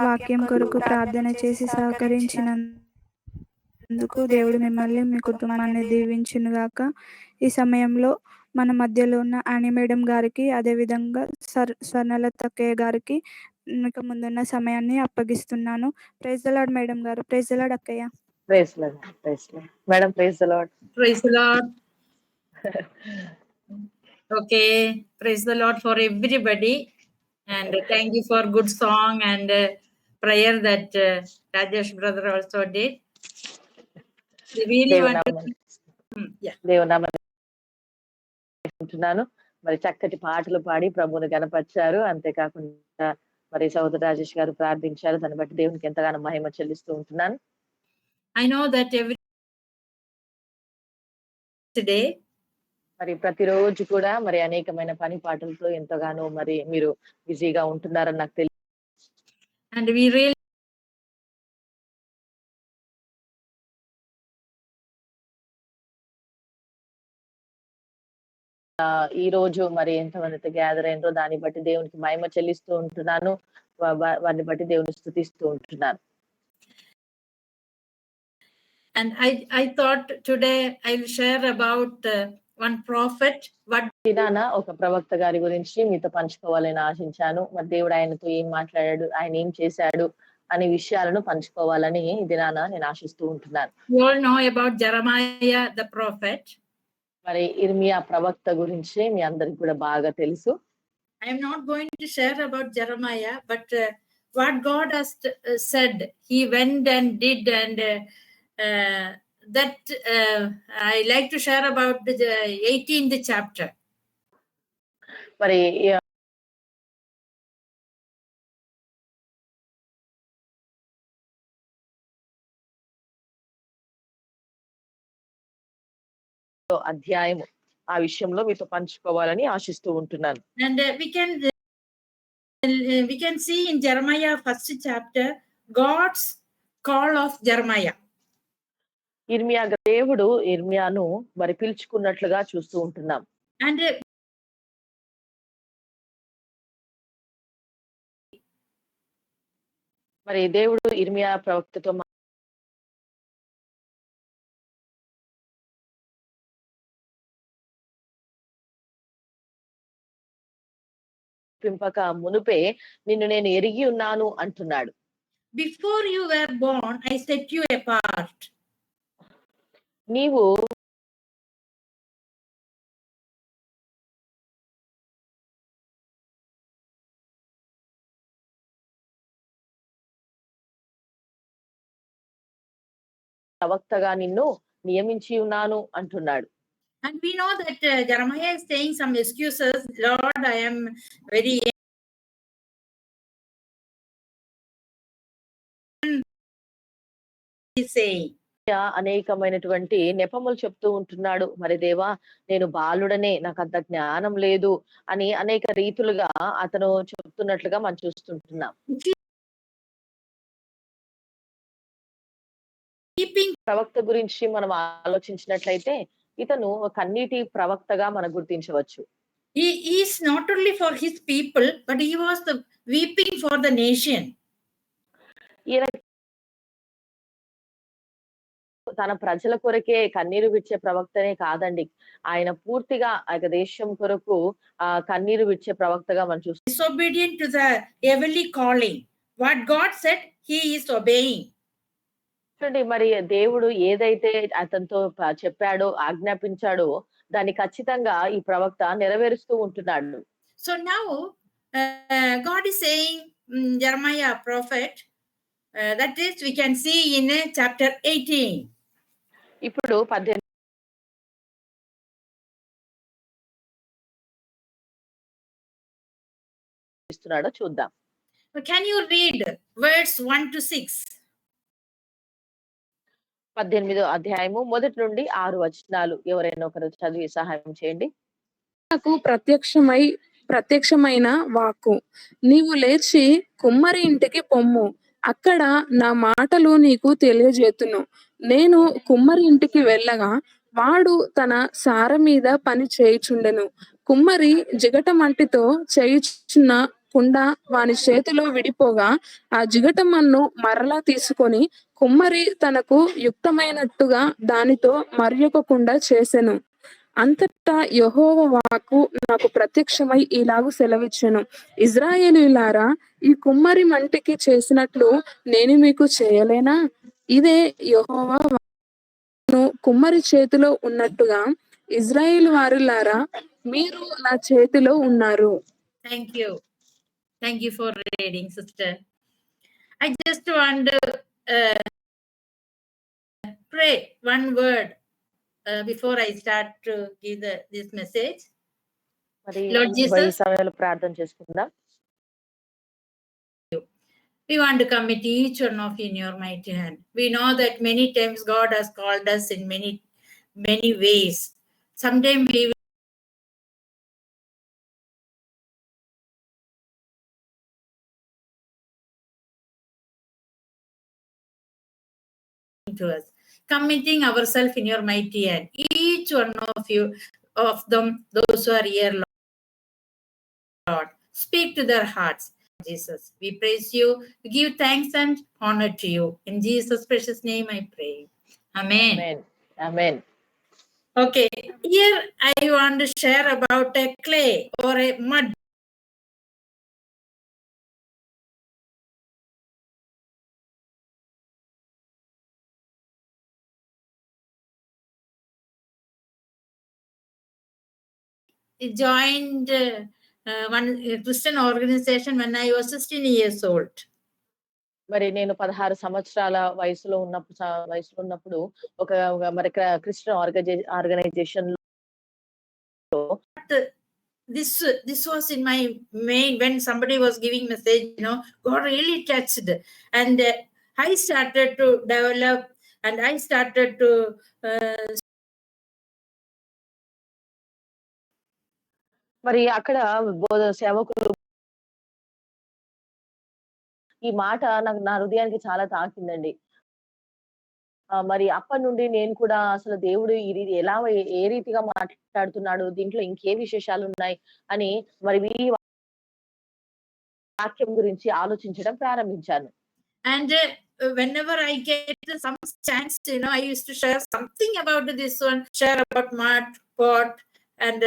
వాక్యం కొరకు ప్రార్థన చేసి సహకరించినందుకు దేవుడు మిమ్మల్ని మీ కుటుంబాన్ని దీవించునుగాక. ఈ సమయంలో మన మధ్యలో ఉన్న యానీ మేడం గారికి, అదేవిధంగా స్వర్ణలత అక్కయ్య గారికి ఇక ముందున్న సమయాన్ని అప్పగిస్తున్నాను. ప్రైజ్ ద లార్డ్ మేడం గారు. ప్రైజ్ ద లార్డ్ అక్కయ్య. Praise lord. Praise lord madam. Praise the lord. Praise the Lord. Okay, praise the Lord for everybody, and thank you for good song and prayer that Rajesh brother also did. We really want to దేవునామను మరి చక్కటి పాటలు పాడి ప్రభువుని గణపరిచారు. అంతేకాకుండా మరి సహోదరు రాజేష్ గారు ప్రార్థించారు. దాన్ని బట్టి దేవునికి ఎంతగానో మహిమ చెల్లిస్తూ ఉంటున్నాను. I know that every today మరి ప్రతిరోజు కూడా మరి అనేకమైన పని పాటలతో ఎంతగానో మరి మీరు బిజీగా ఉంటున్నారని నాకు తెలుసు. and we really ఈ రోజు మరి ఎంతమంది గ్యాదర్ అయినో దాన్ని బట్టి దేవునికి మహిమ చెల్లిస్తూ ఉంటున్నాను. వారిని బట్టి దేవుని స్తుతిస్తూ ఉంటున్నాను. And I thought today I'll share about one prophet. ఒక ప్రవక్త గారి గురించి మీతో పంచుకోవాలని ఆశించాను. మరి దేవుడు ఆయనతో ఏం మాట్లాడాడు, ఆయన ఏం చేశాడు అనే విషయాలను పంచుకోవాలని ఈ దినాన నేను ఆశిస్తూ ఉంటున్నాను. You all know about Jeremiah the prophet. మరి ఇర్మియా ప్రవక్త గురించి మీ అందరికి కూడా బాగా తెలుసు. I am not going to share about Jeremiah, but what God has said, he went and did, and that I like to share about the 18th chapter. మరి అధ్యాయము ఆ విషయంలో మీతో పంచుకోవాలని ఆశిస్తూ ఉంటున్నాను. And we can see in Jeremiah first chapter God's call of Jeremiah. ఇర్మియా దేవుడు ఇర్మియాను మరి పిలుచుకున్నట్లుగా చూస్తూ ఉంటున్నాం. And మరి దేవుడు ఇర్మియా ప్రవక్తతో పింపక మునుపే నిన్ను నేను ఎరిగి ఉన్నాను అంటున్నాడు. Before you were born, I set you apart. నీవు ప్రవక్తగా నిన్ను నియమించి ఉన్నాను అంటున్నాడు. And we know that Jeremiah is saying some excuses. Lord, I am very saying. అనేకమైనటువంటి నెపములు చెప్తూ ఉంటున్నాడు. మరి దేవా, నేను బాలుడనే, నాకు అంత జ్ఞానం లేదు అని అనేక రీతులుగా అతను చెప్తున్నట్లుగా మనం చూస్తుంటున్నాం. ప్రవక్త గురించి మనం ఆలోచించినట్లయితే ఇతను కన్నీటి ప్రవక్తగా మనం గుర్తించవచ్చు. He is not only for his people, but he was the weeping for the nation. తన ప్రజల కొరకే కన్నీరు విడిచే ప్రవక్తనే కాదండి, ఆయన పూర్తిగా ఆ దేశం కొరకు కన్నీరు విడిచే ప్రవక్తగా మనం చూస్తాం. Disobedient to the heavenly calling. What God said, he is obeying. చూడండి, మరి దేవుడు ఏదైతే అతనితో చెప్పాడో, ఆజ్ఞాపించాడో దాన్ని ఖచ్చితంగా ఈ ప్రవక్త నెరవేరుస్తూ ఉంటున్నాడు. So now God is saying, Jeremiah prophet, that is we can see in chapter 18. ఇప్పుడు 18 ఇస్తున్నాడో చూద్దాం. Can you read verse 1 to 6? 18వ అధ్యాయము 1 నుండి 6 వచనాలు ఎవరైనా ఒకరు చదివి సహాయం చేయండి. నాకు ప్రత్యక్షమైన వాక్కు, నీవు లేచి కుమ్మరి ఇంటికి పొమ్ము, అక్కడ నా మాటలు నీకు తెలియజేతును. నేను కుమ్మరి ఇంటికి వెళ్ళగా వాడు తన సార మీద పని చేయుచుండెను. కుమ్మరి జిగట మట్టితో చేయుచున్న కుండ వాని చేతిలో విడిపోగా ఆ జిగటమన్ను మరలా తీసుకొని కుమ్మరి తనకు యుక్తమైనట్టుగా దానితో మరియొక కుండ చేసెను. అంతటా యెహోవా వాక్కు నాకు ప్రత్యక్షమై ఇలాగు సెలవిచ్చెను, ఇశ్రాయేలీయులారా, ఈ కుమ్మరి మంటికి చేసినట్లు నేను మీకు చేయలేనా? ఇదే యెహోవా వాక్కు, కుమ్మరి చేతిలో ఉన్నట్టుగా ఇశ్రాయేలు వారులారా, మీరు నా చేతిలో ఉన్నారు. Thank you. Thank you for reading, sister. I just want to pray one word before I start to give this message. మరి Lord ఈ Jesus, సమయంలో ప్రార్థన చేసుకుందాం. we want to commit each one of you in your mighty hand. We know that many times God has called us in many ways. Sometimes we to us, committing ourselves in your mighty hand. Each one of you, of them, those who are here, Lord, speak to their hearts. Jesus, we praise you, we give thanks and honor to you. In Jesus' precious name I pray. Amen. Amen. Amen. Okay, here I want to share about a clay or a mud. I joined one Christian organization when I was 16 years old. మరి నేను 16 సంవత్సరాల వయసులో ఉన్నప్పుడు ఒక మరి Christian organisation లో this was in my main, when somebody was giving message, God really touched, and I started to develop, and I started to మరి అక్కడ సేవకులు ఈ మాట నా హృదయానికి చాలా తాకిందండి. మరి అప్పటి నుండి నేను కూడా అసలు దేవుడు ఏ రీతిగా మాట్లాడుతున్నాడు, దీంట్లో ఇంకే విశేషాలు ఉన్నాయి అని మరి ఈ వాక్యం గురించి ఆలోచించడం ప్రారంభించాను. and whenever I get some chance, I used to share something about this one, share about mud pot, and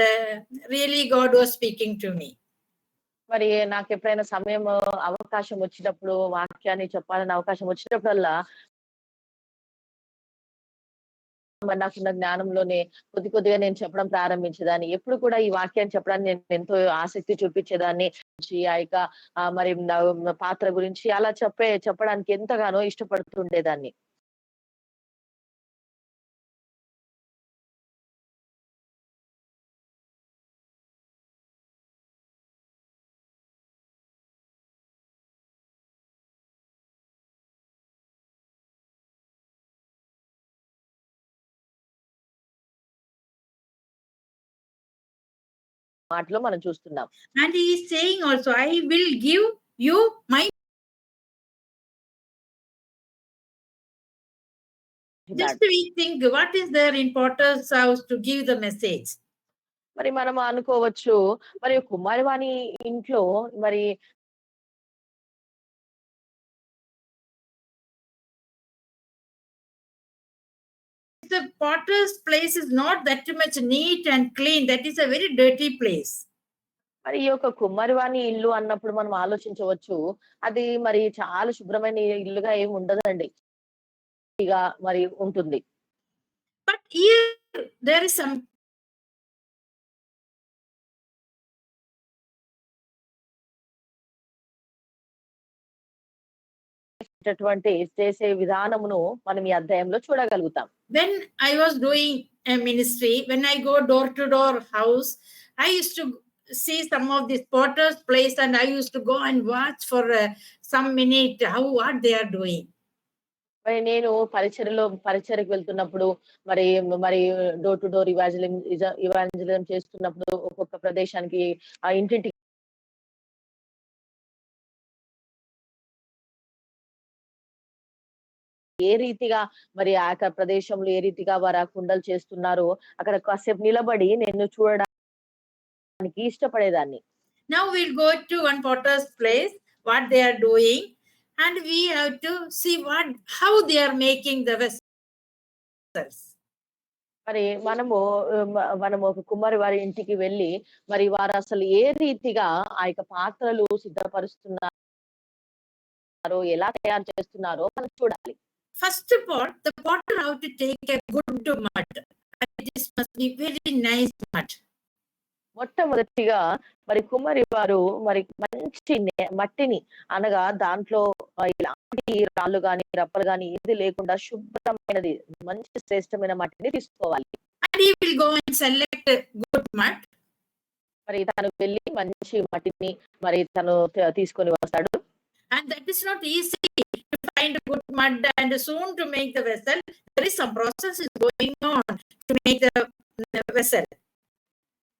really God was speaking to me. మరి నాకు ఎప్పుడైనా సమయం అవకాశం వచ్చినప్పుడు వాక్యాన్ని చెప్పాలని అవకాశం వచ్చినప్పుడల్లా మరి నాకున్న జ్ఞానంలోనే కొద్దిగా నేను చెప్పడం ప్రారంభించేదాన్ని. ఎప్పుడు కూడా ఈ వాక్యాన్ని చెప్పడానికి నేను ఎంతో ఆసక్తి చూపించేదాన్ని. ఆ యొక్క మరి పాత్ర గురించి అలా చెప్పడానికి ఎంతగానో ఇష్టపడుతుండేదాన్ని. మాటలో మనం చూస్తున్నాం. And he is saying also, I will give you my. Just we think, what is their importance house to give the message? మరి మనం అనుకోవచ్చు, మరి కుమారవాణి ఇంట్లో మరి the potter's place is not that much neat and clean. That is a very dirty place. మరి ఈ యొక్క కుమ్మరివాణి ఇల్లు అన్నప్పుడు మనం ఆలోచించవచ్చు, అది మరి చాలా శుభ్రమైన ఇల్లుగా ఏమి ఉండదండి, మరి ఉంటుంది. But here there is some చేసే విధానమును మనం ఈ అధ్యాయంలో చూడగలుగుతాం. When I was doing a ministry, when I go door to door house, I used to see some of this potter's place, and I used to go and watch for some minute what they are doing. మరి నేను పరిచర్యకు వెళ్తున్నప్పుడు మరి door to door evangelism చేస్తున్నప్పుడు ఒక్కొక్క ప్రదేశానికి ఆ ఇంటింటికి ఏ రీతిగా మరి ఆ ప్రదేశంలో ఏ రీతిగా వారు ఆ కుండలు చేస్తున్నారో అక్కడ కాసేపు నిలబడి నేను చూడడానికి ఇష్టపడేదాన్ని. Now we'll go to one potter's place, what they are doing, and we have to see how they are making the vessels. మరి మనము ఒక కుమ్మరి వారి ఇంటికి వెళ్ళి మరి వారు అసలు ఏ రీతిగా ఆ యొక్క పాత్రలు సిద్ధపరుస్తున్నారో, ఎలా తయారు చేస్తున్నారో మనం చూడాలి. First of all, the potter have to take a good mud, and this must be very nice mud. మొట్టమొదటిగా మరి కుమ్మరి వారు మరి మంచి మట్టిని అనగా దాంట్లో ఎలాంటి రాళ్ళు గాని రప్పలు గాని ఏది లేకుండా శుభ్రమైనది మంచి శ్రేష్టమైన మట్టిని తీసుకోవాలి. And he will go and select good mud. మరి తను వెళ్ళి మంచి మట్టిని మరి తను తీసుకొని వస్తాడు. And that is not easy to find good mud and soon to make the vessel. There is some process is going on to make the vessel.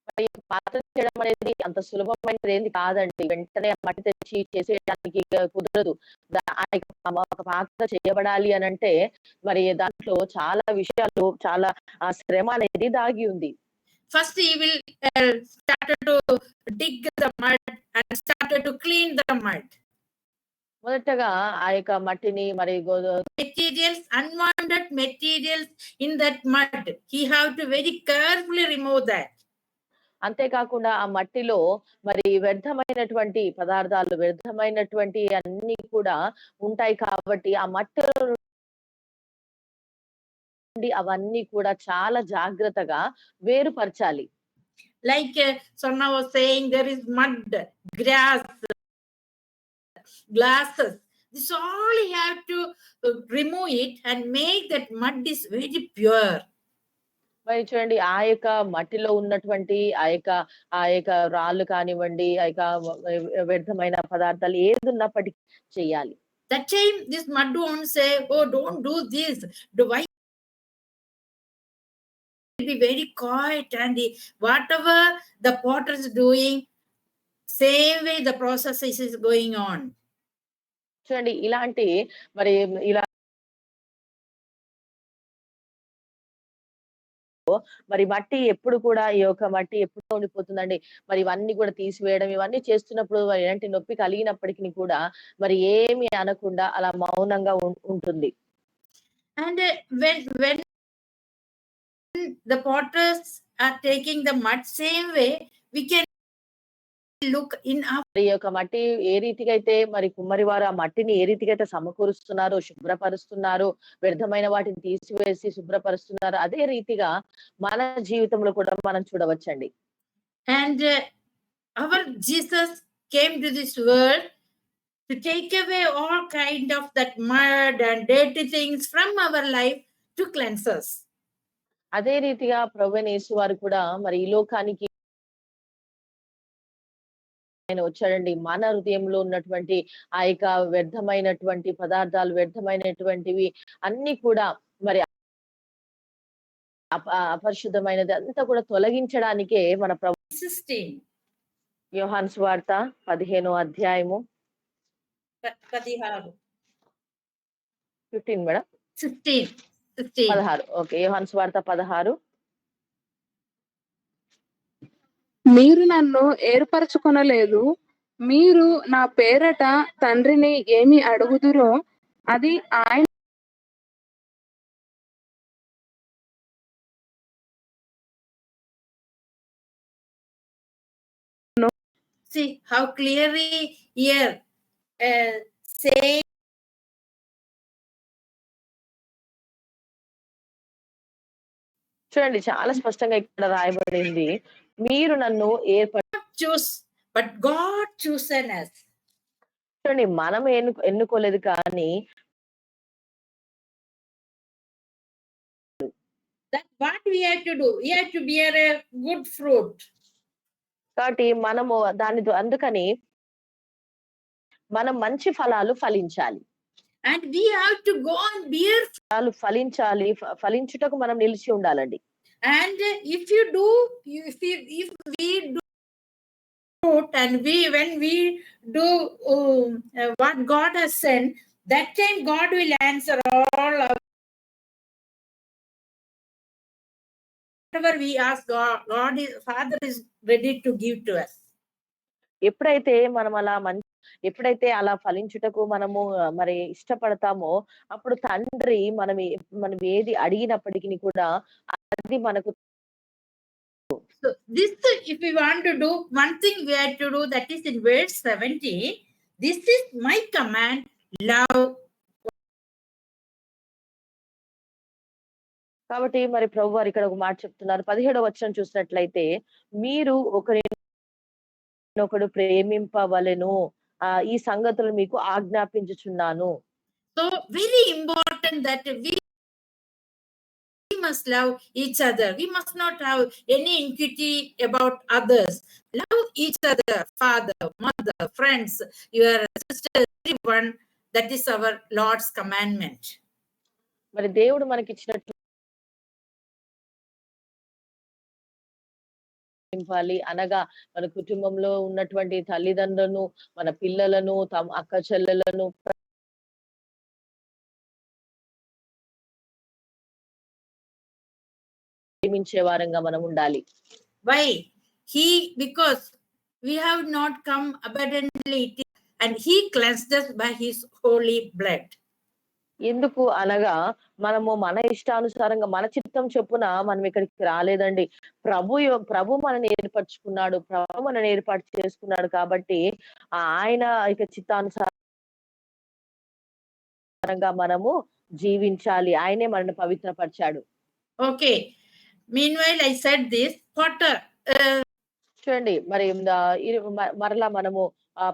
మరి పాత్ర చేయడం అనేది అంత సులభమైనది ఏంది కాదండి. వెంటనే మట్టి తెచ్చి చేసేయడానికి కుదరదు. ఒక పాత్ర చేయబడాలి అని అంటే మరి దాంట్లో చాలా విషయాలు, చాలా శ్రమ అనేది దాగి ఉంది. First he will started to dig the mud and started to clean the mud. మొదటగా ఆ యొక్క మట్టిని మరి materials, unwanted materials in that mud, he have to very carefully remove that. అంతేకాకుండా ఆ మట్టిలో మరి వ్యర్థమైనటువంటి పదార్థాలు, వ్యర్థమైనటువంటి అన్ని కూడా ఉంటాయి కాబట్టి ఆ మట్టిలో నుండి అవన్నీ కూడా చాలా జాగ్రత్తగా వేరుపరచాలి. Like Sonna was saying, there is mud, grass, glasses. This all you have to remove it and make that mud is very pure. మరి చూడండి ఆ యొక్క మట్టిలో ఉన్నటువంటి ఆ యొక్క రాళ్ళు కానివ్వండి, ఆ యొక్క వ్యర్థమైన పదార్థాలు ఏది ఉన్నప్పటికీ చేయాలి. That time this mud won't say, oh, don't do this. Why? Be very quiet, and whatever the potter is doing, same way the process is going on. చూడండి ఇలాంటి మరి ఇలా మరి మట్టి ఎప్పుడు కూడా ఈ యొక్క మట్టి ఎప్పుడు ఉండిపోతుందండి. మరి ఇవన్నీ కూడా తీసివేయడం ఇవన్నీ చేస్తున్నప్పుడు ఎలాంటి నొప్పి కలిగినప్పటికీ కూడా మరి ఏమి అనకుండా అలా మౌనంగా ఉంటుంది. And when the potters are taking the mud, same way we can look in our ఈ యొక్క మట్టి ఏ రీతిగా అయితే మరి కుమ్మరి వారు ఆ మట్టిని ఏ రీతిగా అయితే సమకూరుస్తున్నారో, శుభ్రపరుస్తున్నారో, వ్యర్థమైన వాటిని తీసివేసి శుభ్రపరుస్తున్నారో అదే రీతిగా మన జీవితంలో కూడా మనం చూడవచ్చండి. And our Jesus came to this world to take away all kind of that mud and dirty things from our life to cleanse us. అదే రీతిగా ప్రభువైన యేసు వారు కూడా మరి ఈ లోకానికి ఆయన వచ్చాడండి. మన హృదయంలో ఉన్నటువంటి ఆ యొక్క వ్యర్థమైనటువంటి పదార్థాలు, వ్యర్థమైనటువంటివి అన్ని కూడా మరి అపరిశుద్ధమైనది అంతా కూడా తొలగించడానికే మన ప్రభు 16. యోహాను సువార్త 15వ అధ్యాయము 16. 15 మేడం 16. 16. ఓకే, యోహాను సువార్త 16. మీరు నన్ను ఏర్పరచుకొనలేదు, మీరు నా పేరట తండ్రిని ఏమి అడుగుదురో అది ఆయన See how clearly here saying చూడండి చాలా స్పష్టంగా ఇక్కడ రాయబడింది, మీరు నన్ను choose, but God chosen us. చూడండి మనం ఎన్నుకోలేదు కానీ That what we have to do, we have to bear a good fruit. కాబట్టి మనము అందుకని మనం మంచి ఫలాలు ఫలించాలి. And we have to go and bear ఫలాలు ఫలించాలి. ఫలించుటకు మనం నిలిచి ఉండాలండి. And if we do and when we do what God has sent, that time God will answer all of whatever we ask. God is Father is ready to give to us. ఎప్పుడైతే మనం ఎప్పుడైతే అలా ఫలించుటకు మనము మరి ఇష్టపడతామో, అప్పుడు తండ్రి మనం ఏది అడిగినప్పటికిని కూడా అది మనకు So this, if we want to do one thing, we have to do, that is in verse 17. This is my command, love. కాబట్టి మరి ప్రభువారు ఇక్కడ ఒక మాట చెప్తున్నారు. 17వ వచనం చూసినట్లయితే, మీరు ఒకరినొకడు ప్రేమింపవలెను. ఈ సంగతులు మీకు ఆజ్ఞాపించుచున్నాను. So very important that we must love each other. We must not have any iniquity about others. Love each other, father, mother, friends, your sister, everyone. That is our Lord's commandment. మరి దేవుడు మనకిచ్చినట్లు ప్రేమింపాలి అనగా, మన కుటుంబంలో ఉన్నటువంటి తల్లిదండ్రులను, మన పిల్లలను, అక్క చెల్లెలను ప్రేమించే వారంగా మనం ఉండాలి. Why? Because we have not come abundantly, and he cleansed us by his holy blood. ఎందుకు అనగా, మనము మన ఇష్టానుసారంగా మన చిత్తం చొప్పున మనం ఇక్కడికి రాలేదండి. ప్రభు మనల్ని ఏర్పరచుకున్నాడు. ప్రభు మనల్ని ఏర్పాటు చేసుకున్నాడు కాబట్టి ఆయన చిత్తానుసారంగా మనము జీవించాలి. ఆయనే మనల్ని పవిత్రపరిచాడు. Okay. Meanwhile, I said this, Potter. చూడండి, మరి మరలా మనము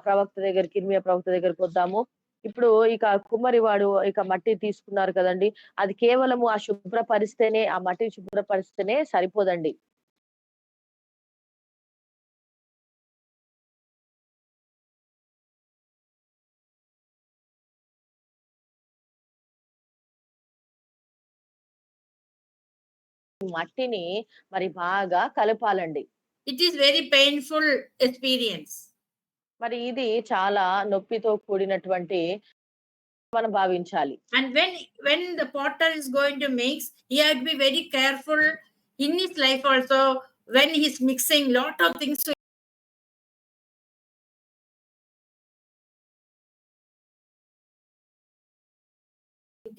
ప్రవక్త దగ్గరికి, ఇర్మియా ప్రవక్త దగ్గరికి వద్దాము. ఇప్పుడు ఇక కుమ్మరివాడు మట్టి తీసుకున్నారు కదండి. అది కేవలము ఆ మట్టి శుభ్రపరిస్తేనే సరిపోదండి. మట్టిని మరి బాగా కలపాలండి. It is very painful experience. మరి ఇది చాలా నొప్పితో కూడినటువంటి మనం భావించాలి. And when the potter is going to mix, he has to be very careful in his life also. When he's mixing, lot of things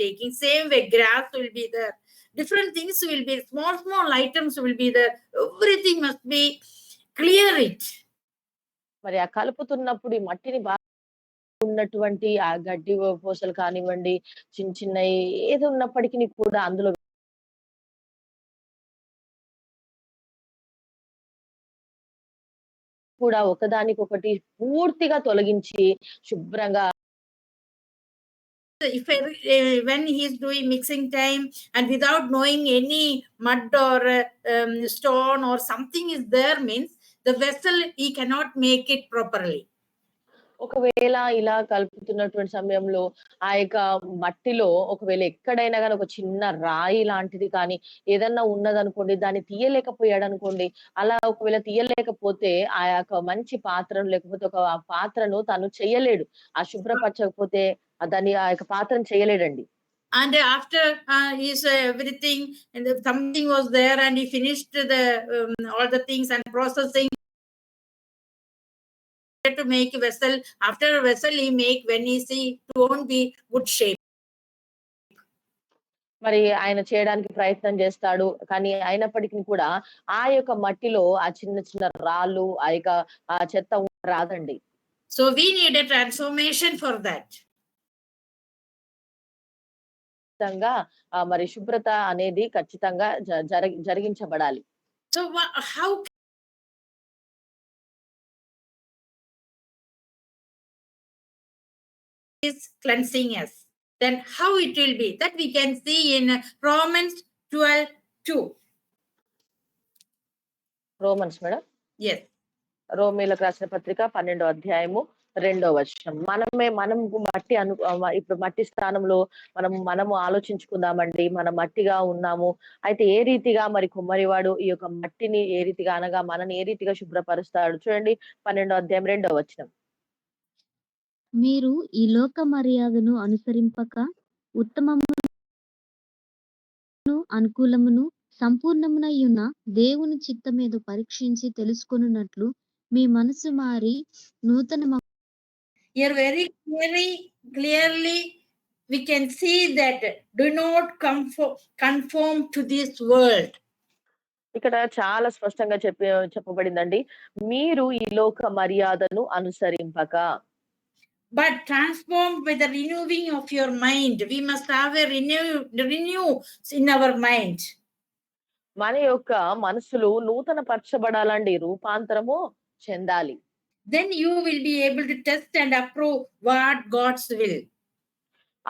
taking. Same way, grass will be there. Different things will be, small items will be there. Everything must be clear it. మరి ఆ కలుపుతున్నప్పుడు ఈ మట్టిని ఉన్నటువంటి ఆ గడ్డి పూసలు కానివ్వండి, చిన్నయి ఏది ఉన్నప్పటికీ కూడా అందులో కూడా ఒకదానికొకటి పూర్తిగా తొలగించి శుభ్రంగా when he is doing mixing time and without knowing any mud or stone or something is there, means the vessel he cannot make it properly. ఒకవేళ ఇలా కలుపుతున్నటువంటి సమయంలో ఆ మట్టిలో ఒకవేళ ఎక్కడైనా గాని ఒక చిన్న రాయి లాంటిది కానీ ఏదన్నా ఉన్నదనుకోండి, దాన్ని తీయలేకపోయాడనుకోండి, అలా ఒకవేళ తీయలేకపోతే ఆ మంచి పాత్రను లేకపోతే ఒక పాత్రను తను చెయ్యలేడు. శుభ్రపరచకపోతే దాన్ని పాత్రను చేయలేడండి. And after his everything, and something was there, and he finished all the things and processing to make a vessel. After a vessel he make, when he see it won't be good shape. మరి ఆయన చేయడానికి ప్రయత్నం చేస్తాడు. కానీ అయినప్పటికీ కూడా ఆ మట్టిలో ఆ చిన్న రాళ్ళు, ఆ చెత్త రాదండి. So we need a transformation for that. మరి శుభ్రత అనేది ఖచ్చితంగా జరిగించబడాలి. So how is cleansing us? Then how it will be? That we can see in Romans 12:2. Romans madam? Yes. రోమీయులకు రాసిన పత్రిక 12వ అధ్యాయము 2వ వచనం. మనం ఇప్పుడు మట్టి స్థానంలో మనము ఆలోచించుకుందామండి. మనం మట్టిగా ఉన్నాము. అయితే ఏ రీతిగా మరి కుమ్మరివాడు ఈ మట్టిని ఏ రీతిగా అనగా మనని ఏ రీతిగా శుభ్రపరుస్తాడు చూడండి. 12వ అధ్యాయం 2వ వచనం. మీరు ఈ లోక మర్యాదను అనుసరింపక ఉత్తమమును అనుకూలమును సంపూర్ణమునై ఉన్న దేవుని చిత్తమేదో పరీక్షించి తెలుసుకొనున్నట్లు మీ మనసు మారి నూతన Here very clearly we can see that do not conform to this world. ఇక్కడ చాలా స్పష్టంగా చెప్పబడిందండి. మీరు ఈ లోక మర్యాదను అనుసరింపక. But transformed by the renewing of your mind. We must have a renew in our mind. మన యొక్క మనసులు నూతన పరచబడాలండి, రూపాంతరము చెందాలి. Then you will be able to test and approve what God's will.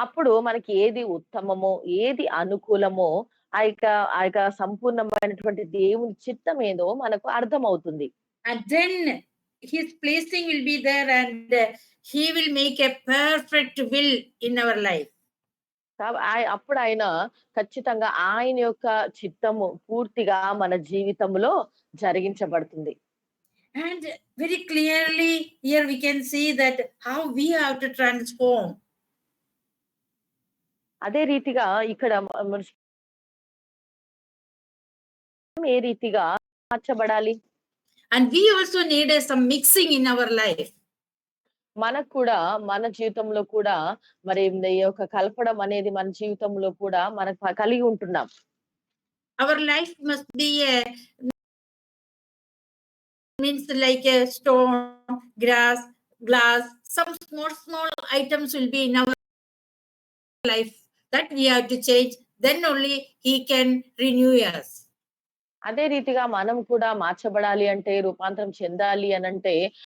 అప్పుడు మనకి ఏది ఉత్తమమో, ఏది అనుకూలమో ఆ యొక్క సంపూర్ణమైనటువంటి దేవుని చిత్తం ఏదో మనకు అర్థమవుతుంది. And then his placing will be there and he will make a perfect will in our life. అప్పుడు ఆయన ఖచ్చితంగా ఆయన యొక్క చిత్తము పూర్తిగా మన జీవితంలో జరిగించబడుతుంది. And very clearly here we can see that how we have to transform. అదే రీతిగా ఇక్కడ ఏ రీతిగా మార్చబడాలి. And we also need some mixing in our life. మనకు కూడా మన జీవితంలో కూడా మరి ఈ యొక్క కలపడం అనేది మన జీవితంలో కూడా మనకు కలిగి ఉంటున్నాం. Our life must be means like a stone, grass, glass, some small items will be in our life that we have to change. Then only he can renew us. అదే రీతిగా మనం కూడా మార్చబడాలి అంటే, రూపాంతరం చెందాలి అనంటే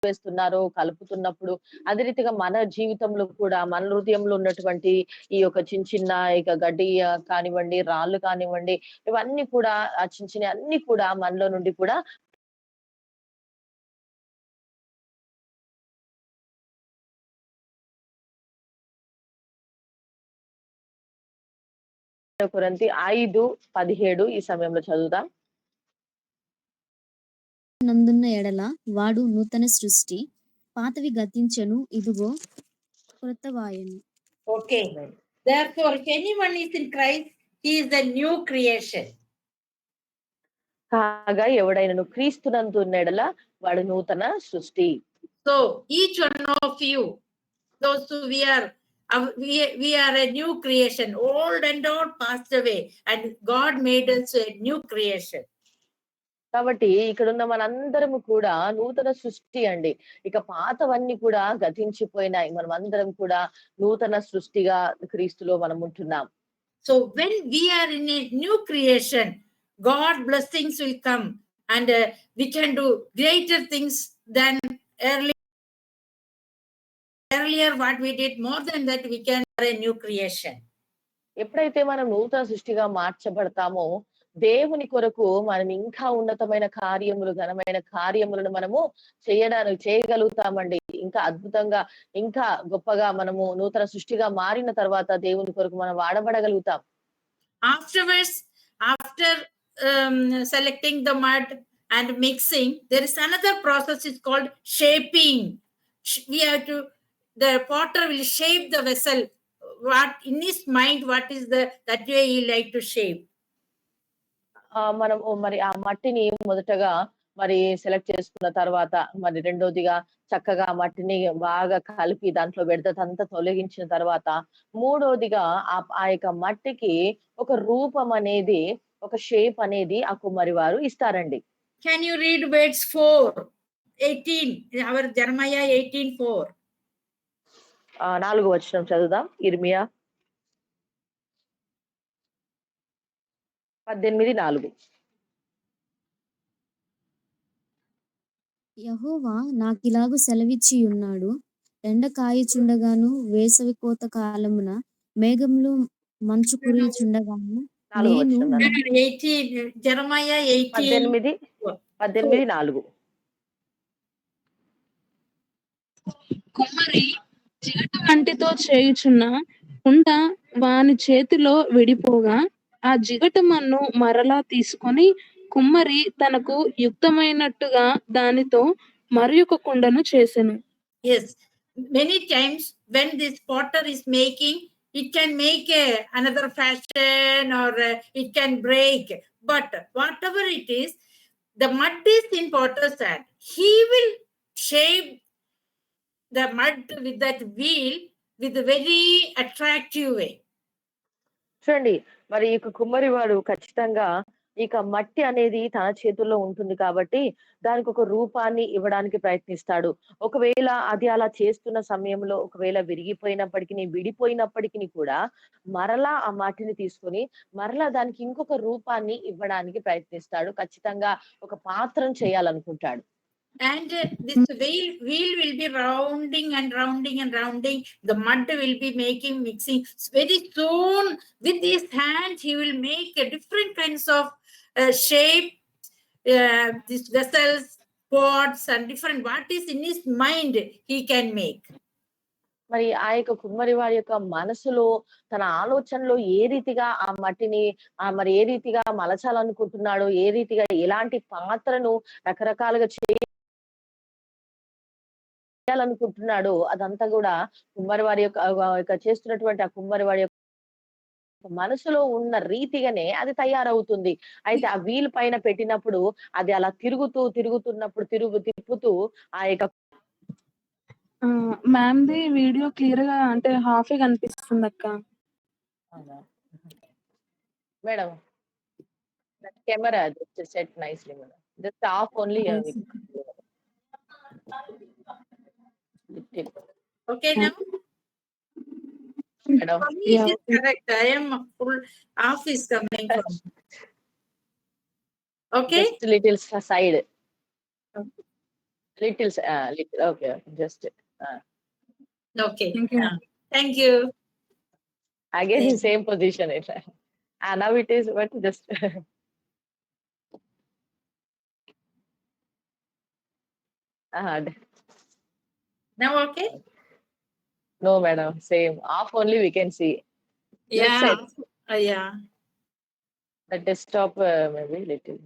వేస్తున్నారు కలుపుతున్నప్పుడు అదే రీతిగా మన జీవితంలో కూడా మన హృదయంలో ఉన్నటువంటి ఈ యొక్క చిన్న ఇక గడ్డి కానివ్వండి, రాళ్ళు కానివ్వండి, ఇవన్నీ కూడా ఆ చిన్న అన్ని కూడా మనలో నుండి కూడా కొరింథీ 5:17 ఈ సమయంలో చదువుదాం. నందున్న ఎడల వాడు నూతన సృష్టి, పాతవి గతించెను, ఇదిగో క్రొత్తవాయెను. Okay. Therefore, if anyone is in Christ, he is the new creation. కాగా ఎవడైనను క్రీస్తునందున్న ఎడల వాడు నూతన సృష్టి. So each one of you, those who we are a new creation. Old and all passed away, and God made us a new creation. కాబట్టి ఇక్కడ ఉన్న మనందరము కూడా నూతన సృష్టి అండి. ఇక పాతవన్నీ కూడా గతించిపోయినాయి. మనం అందరం కూడా నూతన సృష్టిగా క్రీస్తులో మనం ఉంటున్నాం. So when we are in a new creation, God blessings will come, and we can do greater things than earlier what we did. More than that, we can have a new creation. ఎప్పుడైతే మనం నూతన సృష్టిగా మార్చబడతామో దేవుని కొరకు మనం ఇంకా ఉన్నతమైన కార్యములు, ఘనమైన కార్యములను మనము చేయగలుగుతామండి. ఇంకా అద్భుతంగా, ఇంకా గొప్పగా మనము నూతన సృష్టిగా మారిన తర్వాత దేవుని కొరకు మనం వాడబడగలుగుతాం. Afterwards, after selecting the mud and mixing, there is another process. It's called shaping. The potter will shape the vessel. What in his mind, what is that way he like to shape. మనం మరి ఆ మట్టిని మొదటగా మరి select చేసుకున్న తర్వాత మరి రెండోదిగా చక్కగా మట్టిని బాగా కలిపి దాంట్లో బెడదంతా తొలగించిన తర్వాత మూడోదిగా ఆ యొక్క మట్టికి ఒక రూపం అనేది, ఒక షేప్ అనేది ఆ కుమ్మరి వారు ఇస్తారండి. Can you read verse 4:18? Our Jeremiah 18:4. 4వ వచనం చదువుదాం. ఇర్మియా 18:4. యెహోవా నాకిలాగు సెలవిచ్చి ఉన్నాడు, ఎండ కాయుచుండగాను, వేసవి కోత కాలమున మేఘములు మంచు కురియుచుండగాను నేను Jeremiah 18:4. కుమ్మరి జిగట వంటితో చేయుచున్న కుండ వాని చేతిలో విడిపోగా ఆ జిగటమన్ను మరలా తీసుకొని కుమ్మరి తనకు యుక్తమైనట్టుగా దానితో మరి ఒక కుండను చేసెను. Yes, many times when this potter is making, it can make another fashion or it can break. But whatever it is, the mud is in potter's hand. He will shape the mud with that wheel with a very attractive way. చూడండి, మరి ఇక కుమ్మరివాడు ఖచ్చితంగా ఇక మట్టి అనేది తన చేతుల్లో ఉంటుంది కాబట్టి దానికి ఒక రూపాన్ని ఇవ్వడానికి ప్రయత్నిస్తాడు. ఒకవేళ అది అలా చేస్తున్న సమయంలో ఒకవేళ విడిపోయినప్పటికిని కూడా మరలా ఆ మట్టిని తీసుకొని మరలా దానికి ఇంకొక రూపాన్ని ఇవ్వడానికి ప్రయత్నిస్తాడు. ఖచ్చితంగా ఒక పాత్రను చేయాలనుకుంటాడు. And this wheel will be rounding and rounding and rounding. The mud will be mixing. Very soon, with his hands, he will make different kinds of shape, these vessels, pots, and different. What is in his mind, he can make. మరి ఆ యొక్క కుమ్మరి వారి యొక్క మనసులో తన ఆలోచనలో ఏ రీతిగా ఆ మట్టిని మరి ఏ రీతిగా మలచాలనుకుంటున్నాడో, ఏ రీతిగా ఎలాంటి పాత్రను రకరకాలుగా చేయాలనుకుంటున్నాడో అదంతా కూడా కుమ్మరి వారి యొక్క చేస్తున్నటువంటి ఆ కుమ్మరి వారి యొక్క మనసులో ఉన్న రీతిగానే అది తయారవుతుంది. అయితే ఆ వీల్ పైన పెట్టినప్పుడు అది అలా తిప్పుతూ తిప్పుతూ ఆ యొక్క మ్యామ్‌ది వీడియో క్లియర్‌గా అంటే హాఫే కనిపిస్తుందక్క. Madam camera just set nicely madam. Just half only. Okay, now? Madam. For me, it is correct. I am full half is coming from. Okay? Just little side. Little, okay. Just. Okay. Thank you. Thank you. Again, in same position. Now it is what just. Now okay? No, madam. Same. Off only we can see. Left Yeah. side. Yeah. The desktop maybe little.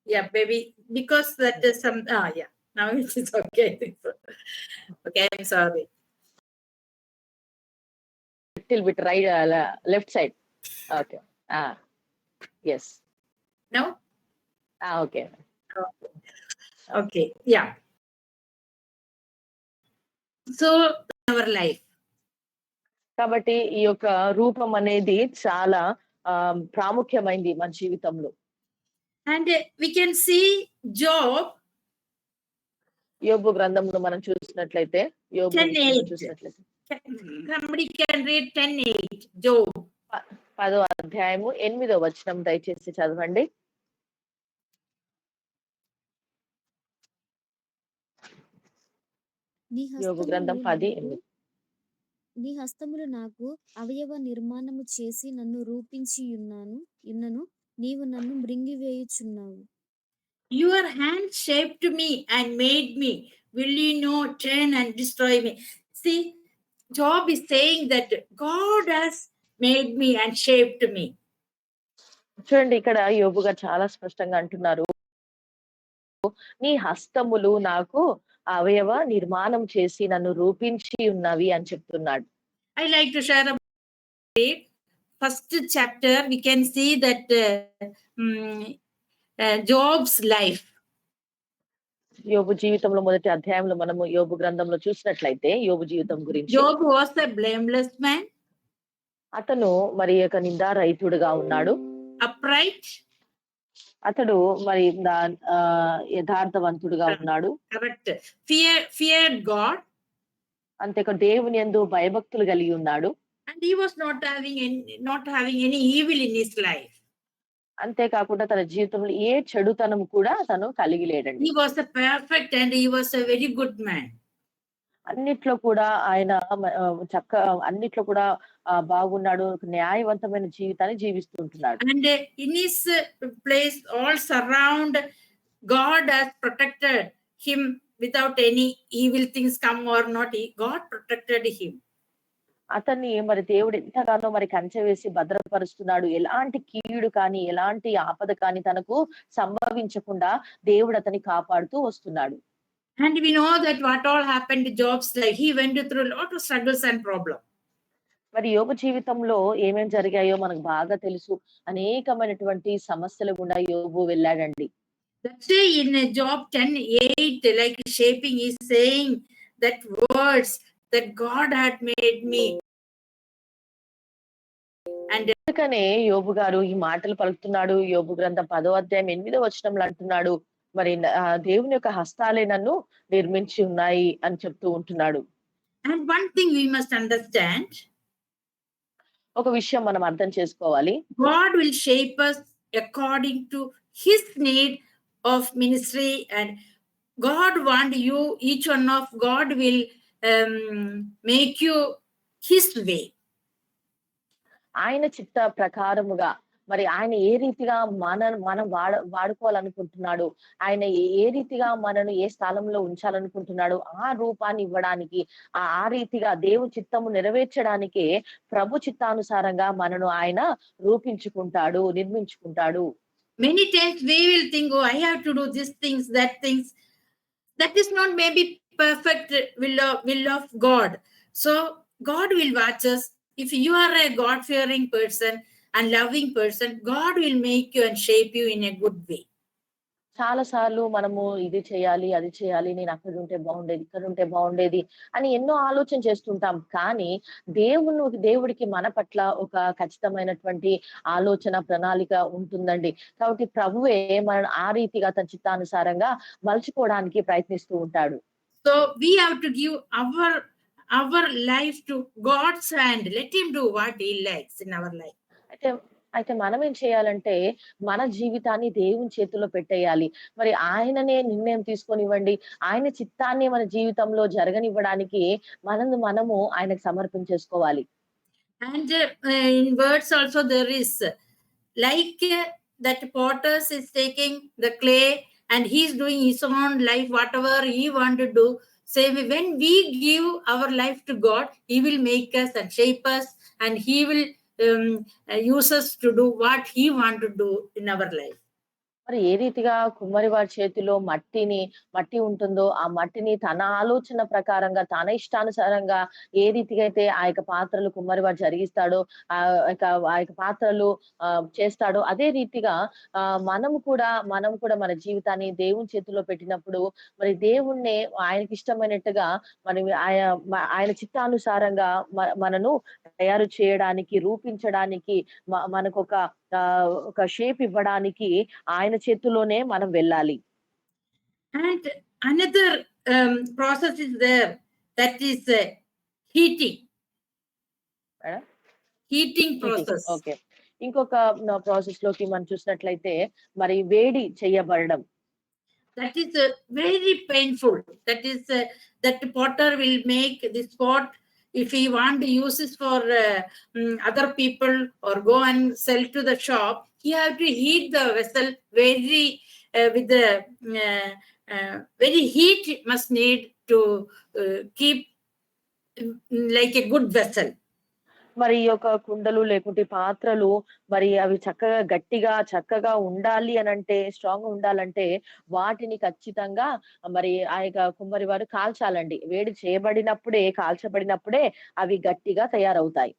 Yeah, baby. Because that is some. Yeah. Now it is okay. Okay, I'm sorry. Little bit right, left side. Okay. Yes. Now? Okay. Okay. Yeah. So our life. కాబట్టి ఈ యొక్క రూపం అనేది చాలా ప్రాముఖ్యమైంది మన జీవితంలో. And we can see Job. యోబు గ్రంథంలో మనం చూసినట్లయితే Somebody can read 10:8. Job. 10వ అధ్యాయము 8వ వచనం దయచేసి చదవండి. యోబు గ్రంథం 10:8. నీ హస్తములు నాకు అవయవ నిర్మాణము చేసి నన్ను రూపించి ఉన్నను నీవు నన్ను మృంగివేయుచున్నావు. Your hand shaped me and made me. Will you not turn and destroy me? See, Job is saying that God has made me and shaped me. చూడండి, ఇక్కడ యోబు గారు చాలా స్పష్టంగా అంటున్నారు, నీ హస్తములు నాకు అవయవ నిర్మాణం చేసి నన్ను రూపించి ఉన్నవి అని చెప్తున్నాడు. I like to share about it. First chapter, we can see that Job's life. యోబు జీవితంలో మొదటి అధ్యాయంలో మనము యోబు గ్రంథంలో చూసినట్లయితే యోబు జీవితం గురించి, Job was a blameless man. అతను మరి యొక్క నిందారహితుడుగా ఉన్నాడు. Upright. అతడు మరి యథార్థవంతుడుగా ఉన్నాడు. Correct. Feared God. అంతేకా దేవుని యందు భయభక్తులు కలిగి ఉన్నాడు. And he was not having any evil in his life. అంతేకాకుండా తన జీవితంలో ఏ చెడుతనం కూడా తను కలిగి లేడండి. He was a perfect and he was a very good man. అన్నిట్లో కూడా ఆయన అన్నిట్లో కూడా బాగున్నాడు, న్యాయవంతమైన జీవితాన్ని జీవిస్తుంటున్నాడు. And in his place, all surround, God has protected him without any evil things come or not. God protected him. అతన్ని మరి దేవుడు ఎంతగానో మరి కంచె వేసి భద్రపరుస్తున్నాడు. ఎలాంటి కీడు కానీ ఎలాంటి ఆపద కానీ తనకు సంభవించకుండా దేవుడు అతన్ని కాపాడుతూ వస్తున్నాడు. And we know that what all happened to Job's life. He went through a lot of struggles and problems. మరి యోబు జీవితంలో ఏమేం జరిగాయో మనకు బాగా తెలుసు. అనేకమైనటువంటి సమస్యల గుండా యోబు వెళ్ళాడండి. That's why in Job 10:8, like shaping, is saying that words that God had made me. And అందుకనే యోబు గారు ఈ మాటలు పలుకుతున్నాడు. యోబు గ్రంథం 10వ అధ్యాయం 8వ వచనంలో అంటున్నాడు, మరి దేవుని యొక్క హస్తాలే నన్ను నిర్మించి ఉన్నాయి అని చెప్తూ ఉంటున్నాడు. and one thing we must understand, ఒక విషయం మనం అర్థం చేసుకోవాలి. God will shape us according to his need of ministry, and God want you, each one of God will make you his way. ఆయన చిత్త ప్రకారముగా మరి ఆయన ఏ రీతిగా మనం వాడుకోవాలనుకుంటున్నాడు, ఆయన ఏ రీతిగా మనను ఏ స్థలంలో ఉంచాలనుకుంటున్నాడు, ఆ రూపాన్ని ఇవ్వడానికి, ఆ రీతిగా దేవుని చిత్తము నెరవేర్చడానికే ప్రభు చిత్తానుసారంగా మనను ఆయన రూపించుకుంటాడు, నిర్మించుకుంటాడు. Many times we will think, oh, I have to do these things, that things. That is not maybe perfect will of God. So God will watch us. If you are a God-fearing person and loving person, God will make you and shape you in a good way. చాలా సార్లు మనము ఇది చేయాలి, అది చేయాలి, నేను అక్కడ ఉంటే బాగుండేది, ఇక్కడ ఉంటే బాగుండేది అని ఎన్నో ఆలోచన చేస్తుంటాం. కానీ దేవుడికి మన పట్ల ఒక ఖచ్చితమైనటువంటి ఆలోచన, ప్రణాళిక ఉంటుందండి. కాబట్టి ప్రభువే మనల్ని ఆ రీతిగా తన చిత్తానుసారంగా మలుచుకోవడానికి ప్రయత్నిస్తూ ఉంటాడు. So we have to give our life to God's hand. Let him do what he likes in our life. అయితే మనం ఏం చేయాలంటే మన జీవితాన్ని దేవుని చేతిలో పెట్టేయాలి. మరి ఆయననే నిర్ణయం తీసుకొనివ్వండి. ఆయన చిత్తాన్ని మన జీవితంలో జరగనివ్వడానికి మనము ఆయనకు సమర్పించేసుకోవాలి. And in words also there is like that potter is taking the clay and he's doing his own life, whatever he want to do. Same when we give our life to God, he will make us and shape us, and he will use us to do what he want to do in our life. మరి ఏ రీతిగా కుమ్మరి వారి చేతిలో మట్టి ఉంటుందో, ఆ మట్టిని తన ఆలోచన ప్రకారంగా, తన ఇష్టానుసారంగా ఏ రీతిగా అయితే ఆ యొక్క పాత్రలు కుమ్మరి వారు జరిగిస్తాడో, ఆ యొక్క పాత్రలు చేస్తాడో, అదే రీతిగా మనం కూడా మన జీవితాన్ని దేవుని చేతిలో పెట్టినప్పుడు మరి దేవుణ్ణి ఆయనకి ఇష్టమైనట్టుగా మరి ఆయన చిత్తానుసారంగా మనను తయారు చేయడానికి, రూపించడానికి, మనకు ఒక షేప్ ఇవ్వడానికి ఆయన చేతుల్లోనే మనం వెళ్ళాలి. And another process is there, that is heating. Heating process. Okay. ఇంకొక ప్రాసెస్ లోకి మనం చూసినట్లయితే మరి వేడి చేయబడడం. That is very painful. That is that potter will make this pot. If he want to use this for other people or go and sell to the shop, he have to heat the vessel very with the very heat must need to keep like a good vessel. మరి ఈ యొక్క కుండలు లేకుంటే పాత్రలు మరి అవి చక్కగా ఉండాలి అనంటే, స్ట్రాంగ్ గా ఉండాలంటే వాటిని ఖచ్చితంగా మరి ఆ యొక్క కుమ్మరి వారు కాల్చాలండి. వేడి చేయబడినప్పుడే, కాల్చబడినప్పుడే అవి గట్టిగా తయారవుతాయి.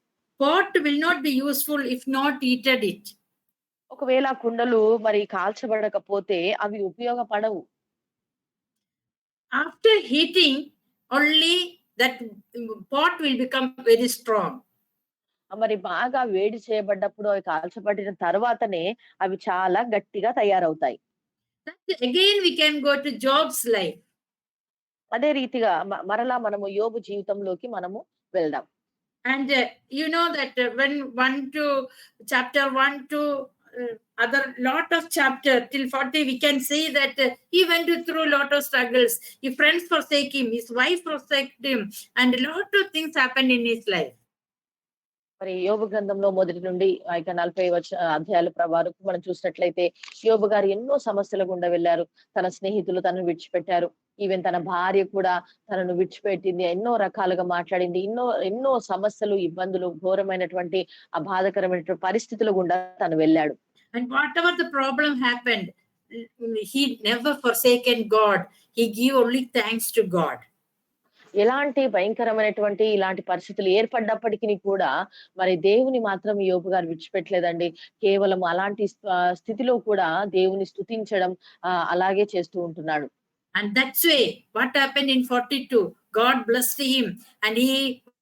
Pot will not be useful if not heated it. ఒకవేళ కుండలు మరి కాల్చబడకపోతే అవి ఉపయోగపడవు. After heating, only that pot will become very strong. మరి బాగా వేడి చేయబడ్డప్పుడు, అవి కాల్చబడిన తర్వాతనే అవి చాలా గట్టిగా తయారవుతాయి. Again we can go to Job's life. అదే రీతిగా మరలా మనము యోబు జీవితంలోకి మనము వెళ్దాం. And you know that when chapter 1 to other lot of chapter till 40, we can see that he went through lot of struggles. His friends forsake him, his wife forsake him, and a lot of things happened in his life. మరి యోబు గ్రంథంలో మొదటి నుండి 40 అధ్యాయాల వరకు మనం చూసినట్లయితే యోబు గారు ఎన్నో సమస్యల గుండా వెళ్ళారు. తన స్నేహితులు తనను విడిచిపెట్టారు. ఈవెన్ తన భార్య కూడా తనను విడిచిపెట్టింది. ఎన్నో రకాలుగా మాట్లాడింది. ఎన్నో సమస్యలు, ఇబ్బందులు, ఘోరమైనటువంటి ఆ బాధకరమైనటువంటి పరిస్థితుల గుండా తను వెళ్ళాడు. And whatever the problem happened, he never forsaken God. He gave only thanks to God. ఎలాంటి భయంకరమైనటువంటి ఇలాంటి పరిస్థితులు ఏర్పడ్డప్పటికిని కూడా మరి దేవుని మాత్రం యోబు గారు విడిచిపెట్టలేదండి. కేవలం అలాంటి స్థితిలో కూడా దేవుని స్తుతించడం అలాగే చేస్తూ ఉంటున్నాడు. And that's way what happened in 42. God blessed him, and he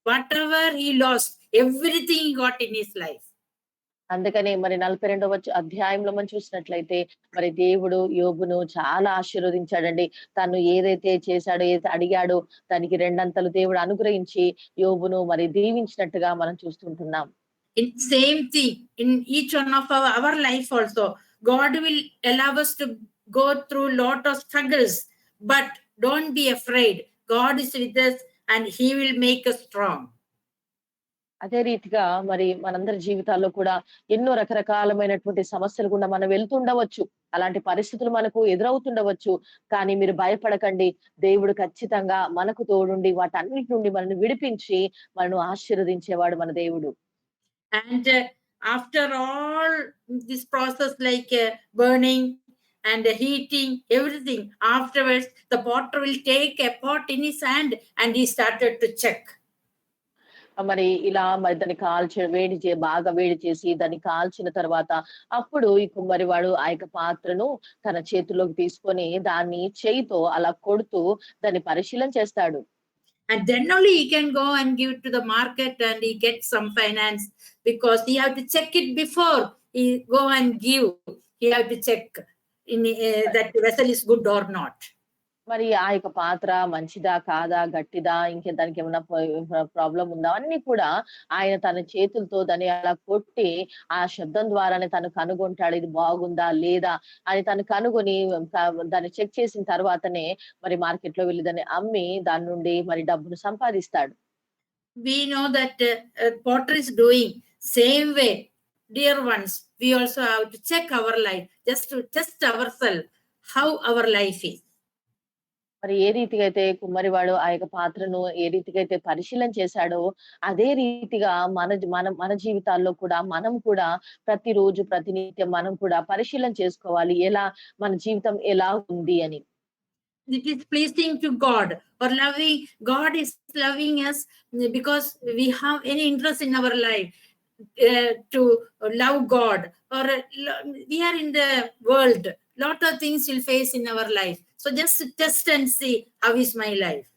whatever he lost, everything he got in his life. అందుకనే మరి 42వ అధ్యాయంలో మనం చూసినట్లయితే మరి దేవుడు యోబును చాలా ఆశీర్వదించాడండి. తను ఏదైతే చేశాడో, ఏదైతే అడిగాడో దానికి రెండంతలు దేవుడు అనుగ్రహించి యోబును మరి దీవించినట్టుగా మనం చూస్తుంటున్నాం. In same thing in each one of our life also, God will allow us to go through lot of struggles, but don't be afraid. God is with us and he will make us strong. అదే రీతిగా మరి మనందరి జీవితాల్లో కూడా ఎన్నో రకరకాలమైనటువంటి సమస్యలు గుండా మనం వెళ్తుండవచ్చు. అలాంటి పరిస్థితులు మనకు ఎదురవుతుండవచ్చు. కానీ మీరు భయపడకండి. దేవుడు ఖచ్చితంగా మనకు తోడుండి వాటన్నిటి నుండి మనల్ని విడిపించి మనను ఆశీర్వదించేవాడు మన దేవుడు. And after all this process, like burning and heating, everything, afterwards the potter will take a pot in his hand and he started to check. మరి ఇలా మరి దాన్ని బాగా వేడి చేసి దాన్ని కాల్చిన తర్వాత అప్పుడు ఈ కుమ్మరివాడు ఆ యొక్క పాత్రను తన చేతిలోకి తీసుకొని దాన్ని చేయితో అలా కొడుతూ దాన్ని పరిశీలన చేస్తాడు. And then only he can go and give it to the market and he gets some finance, because he have to check it before he go and give. He have to check in that vessel is good or not. మరి ఆ యొక్క పాత్ర మంచిదా? కాదా? గట్టిదా? ఇంకా దానికేమన్నా problem ఉందా? అన్నీ కూడా ఆయన తన చేతులతో దాన్ని అలా కొట్టి, ఆ శబ్దం ద్వారానే తను కనుగొంటాడు. ఇది బాగుందా? లేదా? అని తను కనుగొని దాన్ని చెక్ చేసిన తర్వాతనే మరి మార్కెట్‌లో వెళ్లి దాన్ని అమ్మి దాని నుండి మరి డబ్బును సంపాదిస్తాడు. We know that potter is doing same way. Dear ones, we also have to check our life, just to test ourselves how our life is. మరి ఏ రీతిగా అయితే కుమ్మరివాడు ఆ యొక్క పాత్రను ఏ రీతిగా అయితే పరిశీలన చేశాడో, అదే రీతిగా మన జీవితాల్లో కూడా మనం కూడా ప్రతిరోజు, ప్రతినిత్యం మనం కూడా పరిశీలన చేసుకోవాలి. మన జీవితం ఎలా ఉంది అని. It is pleasing to God, or loving. God is loving us because we have any interest in our life to love God, or we are in the world. Lot of things will face in our life. So just test and see how is my life.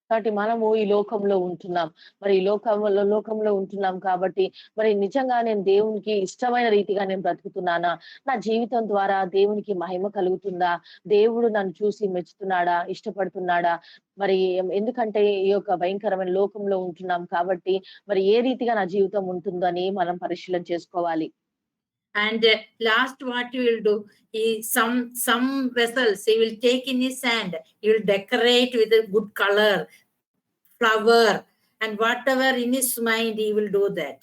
కాబట్టి మనము ఈ లోకంలో ఉంటున్నాం. మరి ఈ లోకంలో ఉంటున్నాం కాబట్టి మరి నిజంగా నేను దేవునికి ఇష్టమైన రీతిగా నేను బ్రతుకుతున్నానా? నా జీవితం ద్వారా దేవునికి మహిమ కలుగుతుందా? దేవుడు నన్ను చూసి మెచ్చుతున్నాడా? ఇష్టపడుతున్నాడా? మరి ఎందుకంటే ఈ యొక్క భయంకరమైన లోకంలో ఉంటున్నాం కాబట్టి మరి ఏ రీతిగా నా జీవితం ఉంటుందని మనం పరిశీలన చేసుకోవాలి. And last what you will do is some vessels he will take in his hand. He will decorate with a good color, flower, and whatever in his mind he will do that.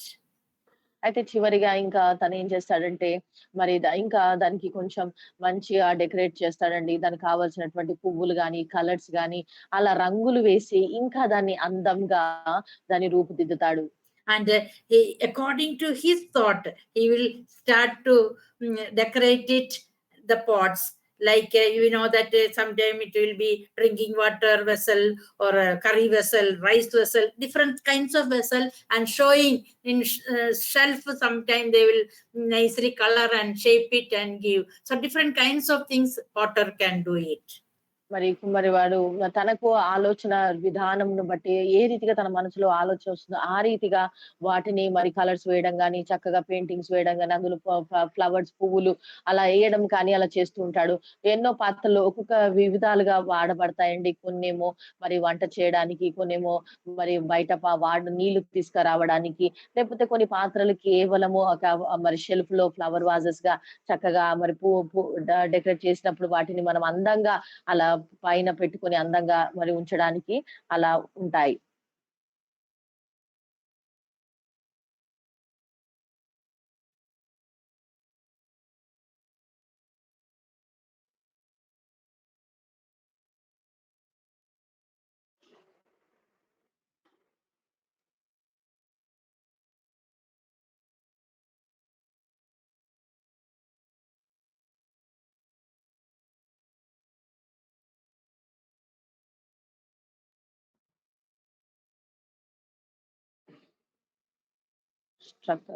అయితే చివరిగా ఇంకా తనేం చేస్తాడంటే మరి ఇంకా దానికి కొంచెం మంచిగా డెకరేట్ చేస్తాడండి. దానికి కావాల్సినటువంటి పువ్వులు గాని, కలర్స్ గాని అలా రంగులు వేసి ఇంకా దాన్ని అందంగా దాన్ని రూపుదిద్దుతాడు. And he, according to his thought, he will start to decorate it, the pots. Like you know that sometime it will be drinking water vessel, or a curry vessel, rice vessel, different kinds of vessel, and showing in shelf. Sometime they will nicely color and shape it and give. So different kinds of things potter can do it. మరి కుమ్మరివాడు తనకు ఆలోచన విధానంను బట్టి ఏ రీతిగా తన మనసులో ఆలోచన వస్తుందో ఆ రీతిగా వాటిని మరి కలర్స్ వేయడం గాని, చక్కగా పెయింటింగ్స్ వేయడం గాని, అందులో ఫ్లవర్స్, పువ్వులు అలా వేయడం కానీ అలా చేస్తూ ఉంటాడు. ఎన్నో పాత్రలు ఒక్కొక్క వివిధాలుగా వాడబడతాయండి. కొన్నేమో మరి వంట చేయడానికి, కొన్నేమో మరి బయట నీళ్లు తీసుకురావడానికి, లేకపోతే కొన్ని పాత్రలు కేవలము మరి షెల్ఫ్ లో ఫ్లవర్ వాజెస్ గా చక్కగా మరి డెకరేట్ చేసినప్పుడు వాటిని మనం అందంగా అలా పైన పెట్టుకొని అందంగా మరి ఉంచడానికి అలా ఉంటాయి. Struck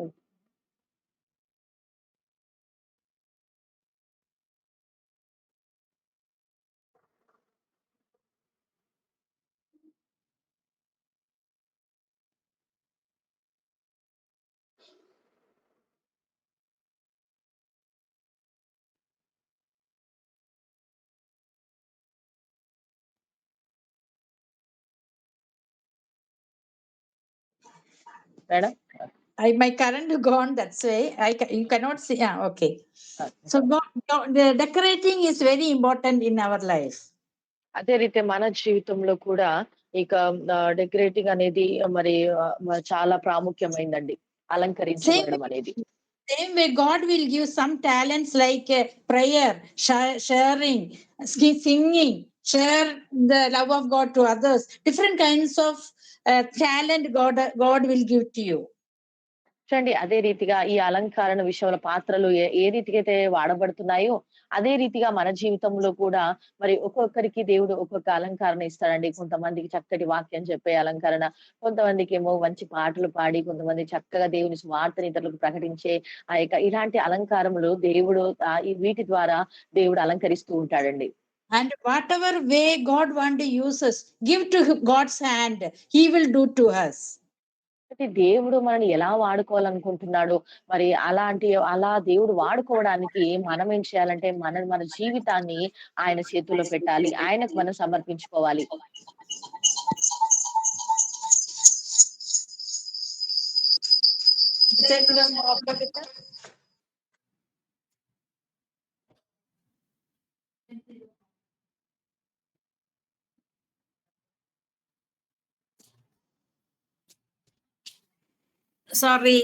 madam. My current gone, that's why you cannot see. Okay. So the decorating is very important in our life. అదే రీతి మన జీవితంలో కూడా ఇక డెకరేటింగ్ అనేది మరి చాలా ప్రాముఖ్యమైందండి. అలంకరించబడడం అనేది. Same way God will give some talents like prayer, sharing, singing, share the love of God to others. Different kinds of talent God will give to you. చూడండి అదే రీతిగా ఈ అలంకరణ విషయంలో పాత్రలు ఏ రీతిగా అయితే వాడబడుతున్నాయో అదే రీతిగా మన జీవితంలో కూడా మరి ఒక్కొక్కరికి దేవుడు ఒక్కొక్క అలంకరణ ఇస్తాడండి. కొంతమందికి చక్కటి వాక్యం చెప్పే అలంకరణ, కొంతమందికి ఏమో మంచి పాటలు పాడి, కొంతమంది చక్కగా దేవుని సువార్తని ఇతరులకు ప్రకటించే ఇలాంటి అలంకారములు దేవుడు వీటి ద్వారా దేవుడు అలంకరిస్తూ ఉంటాడండి. And whatever way God want to use us, give to God's hand, He will do to us. దేవుడు మనల్ని ఎలా వాడుకోవాలనుకుంటున్నాడు, మరి అలా దేవుడు వాడుకోవడానికి మనం ఏం చేయాలంటే మన జీవితాన్ని ఆయన చేతుల్లో పెట్టాలి. ఆయనకు మనం సమర్పించుకోవాలి. Sorry.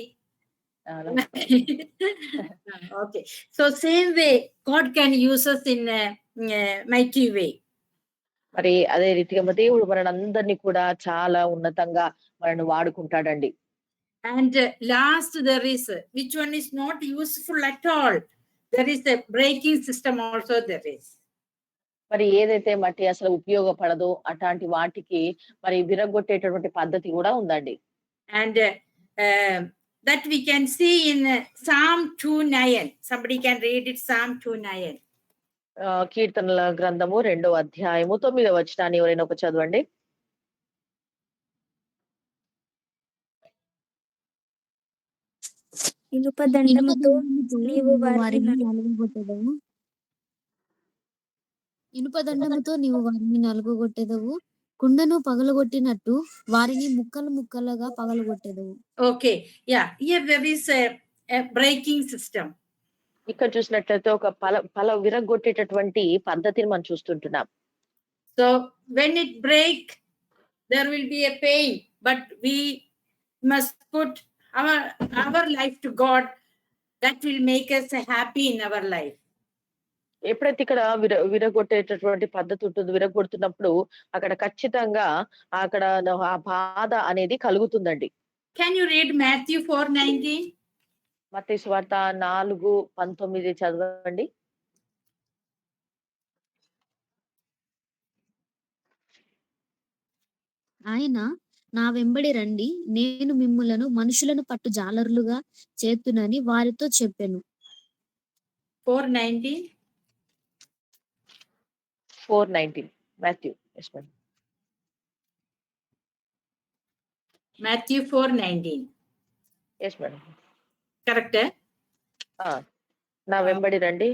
Okay. So same way, God can use us in a mighty way. మరి అదే రీతిగా దేవుడు మనందరినీ కూడా చాలా ఉన్నతంగా మనల్ని వాడుకుంటాడండి. And last there is which one is not useful at all. There is a breaking system also there is. మరి ఏదైతే మట్టి అసలు ఉపయోగపడదో అట్లాంటి వాటికి మరి విరగొట్టేటటువంటి పద్ధతి కూడా ఉందండి. And that we can see in Psalm 2:9. Somebody can read it, Psalm 2:9. కీర్తనల గ్రంథము 2వ అధ్యాయము 9వ వచనాన్ని ఎవరైనా ఒక చదవండి. ఇనుపదండముతో నీవు వారిని నలుగగొట్టెదవు. ఇనుపదండముతో నీవు వారిని నలుగగొట్టెదవు. కుండను పగలగొట్టినట్టు వారిని ముక్కలు ముక్కలుగా పగలగొట్టెదవు. Okay, yeah, here there is a breaking system. ఇక్కడ చూసినట్లయితే ఒక పల విరగొట్టేటటువంటి పద్ధతిని మనం చూస్తుంటున్నాం. So when it break, there will be a pain, but we must put our life to God. That will make us happy in our life. ఎప్పుడైతే ఇక్కడ విరగొట్టేటటువంటి పద్ధతి ఉంటుందో, విరగొడుతున్నప్పుడు అక్కడ ఖచ్చితంగా అక్కడ ఆ బాధ అనేది కలుగుతుందండి. Can you read Matthew 4:19? మత్తయి సువార్త 4:19 చదవండి. ఆయన నా వెంబడి రండి, నేను మిమ్ములను మనుషులను పట్టు జాలరులుగా చేతునని వారితో చెప్పెను. 4:19. 4:19 Matthew. Yes, ma'am. Matthew 4:19. Yes, madam. Correct? నా వెంబడి రండి.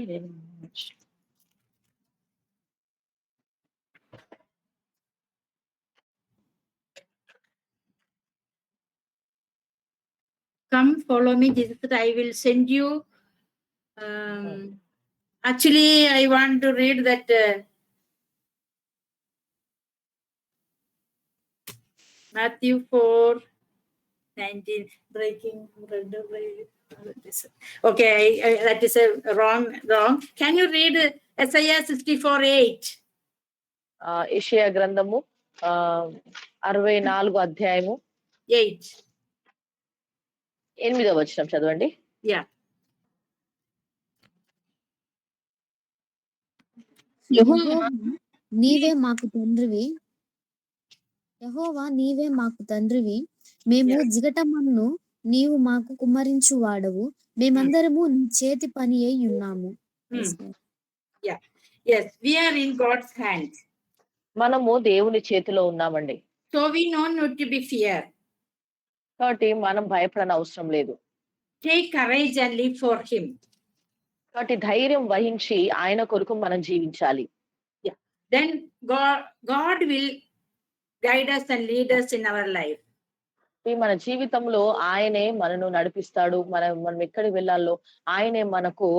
Come, follow me, Jesus. I will send you. Actually, I want to read that Matthew 4:19. Breaking bread. Okay, that is a wrong. Can you read Isaiah 64:8? యెషయా గ్రంథము 64 అధ్యాయము 8వ వచనం చదవండి. Yeah. యెహోవా నీవే మాకు తండ్రివి, మేము జిగటమన్ను నీవు మాకు కుమ్మరించు వాడవు, మేమందరము నీ చేతి పని అయి ఉన్నాము. Hmm. Yeah. Yes, we are in God's hands. మనము దేవుని చేతిలో ఉన్నామండి. So we no need to be fear. కాబట్టి మనం భయపడని అవసరం లేదు. Take courage and live for him. కాబట్టి ధైర్యం వహించి ఆయన కొరకు మనం జీవించాలి. Then God will guide us and lead us in our life. మన జీవితంలో ఆయనే మనను నడిపిస్తాడు. మనం ఎక్కడికి వెళ్ళాలో ఆయనే మనకు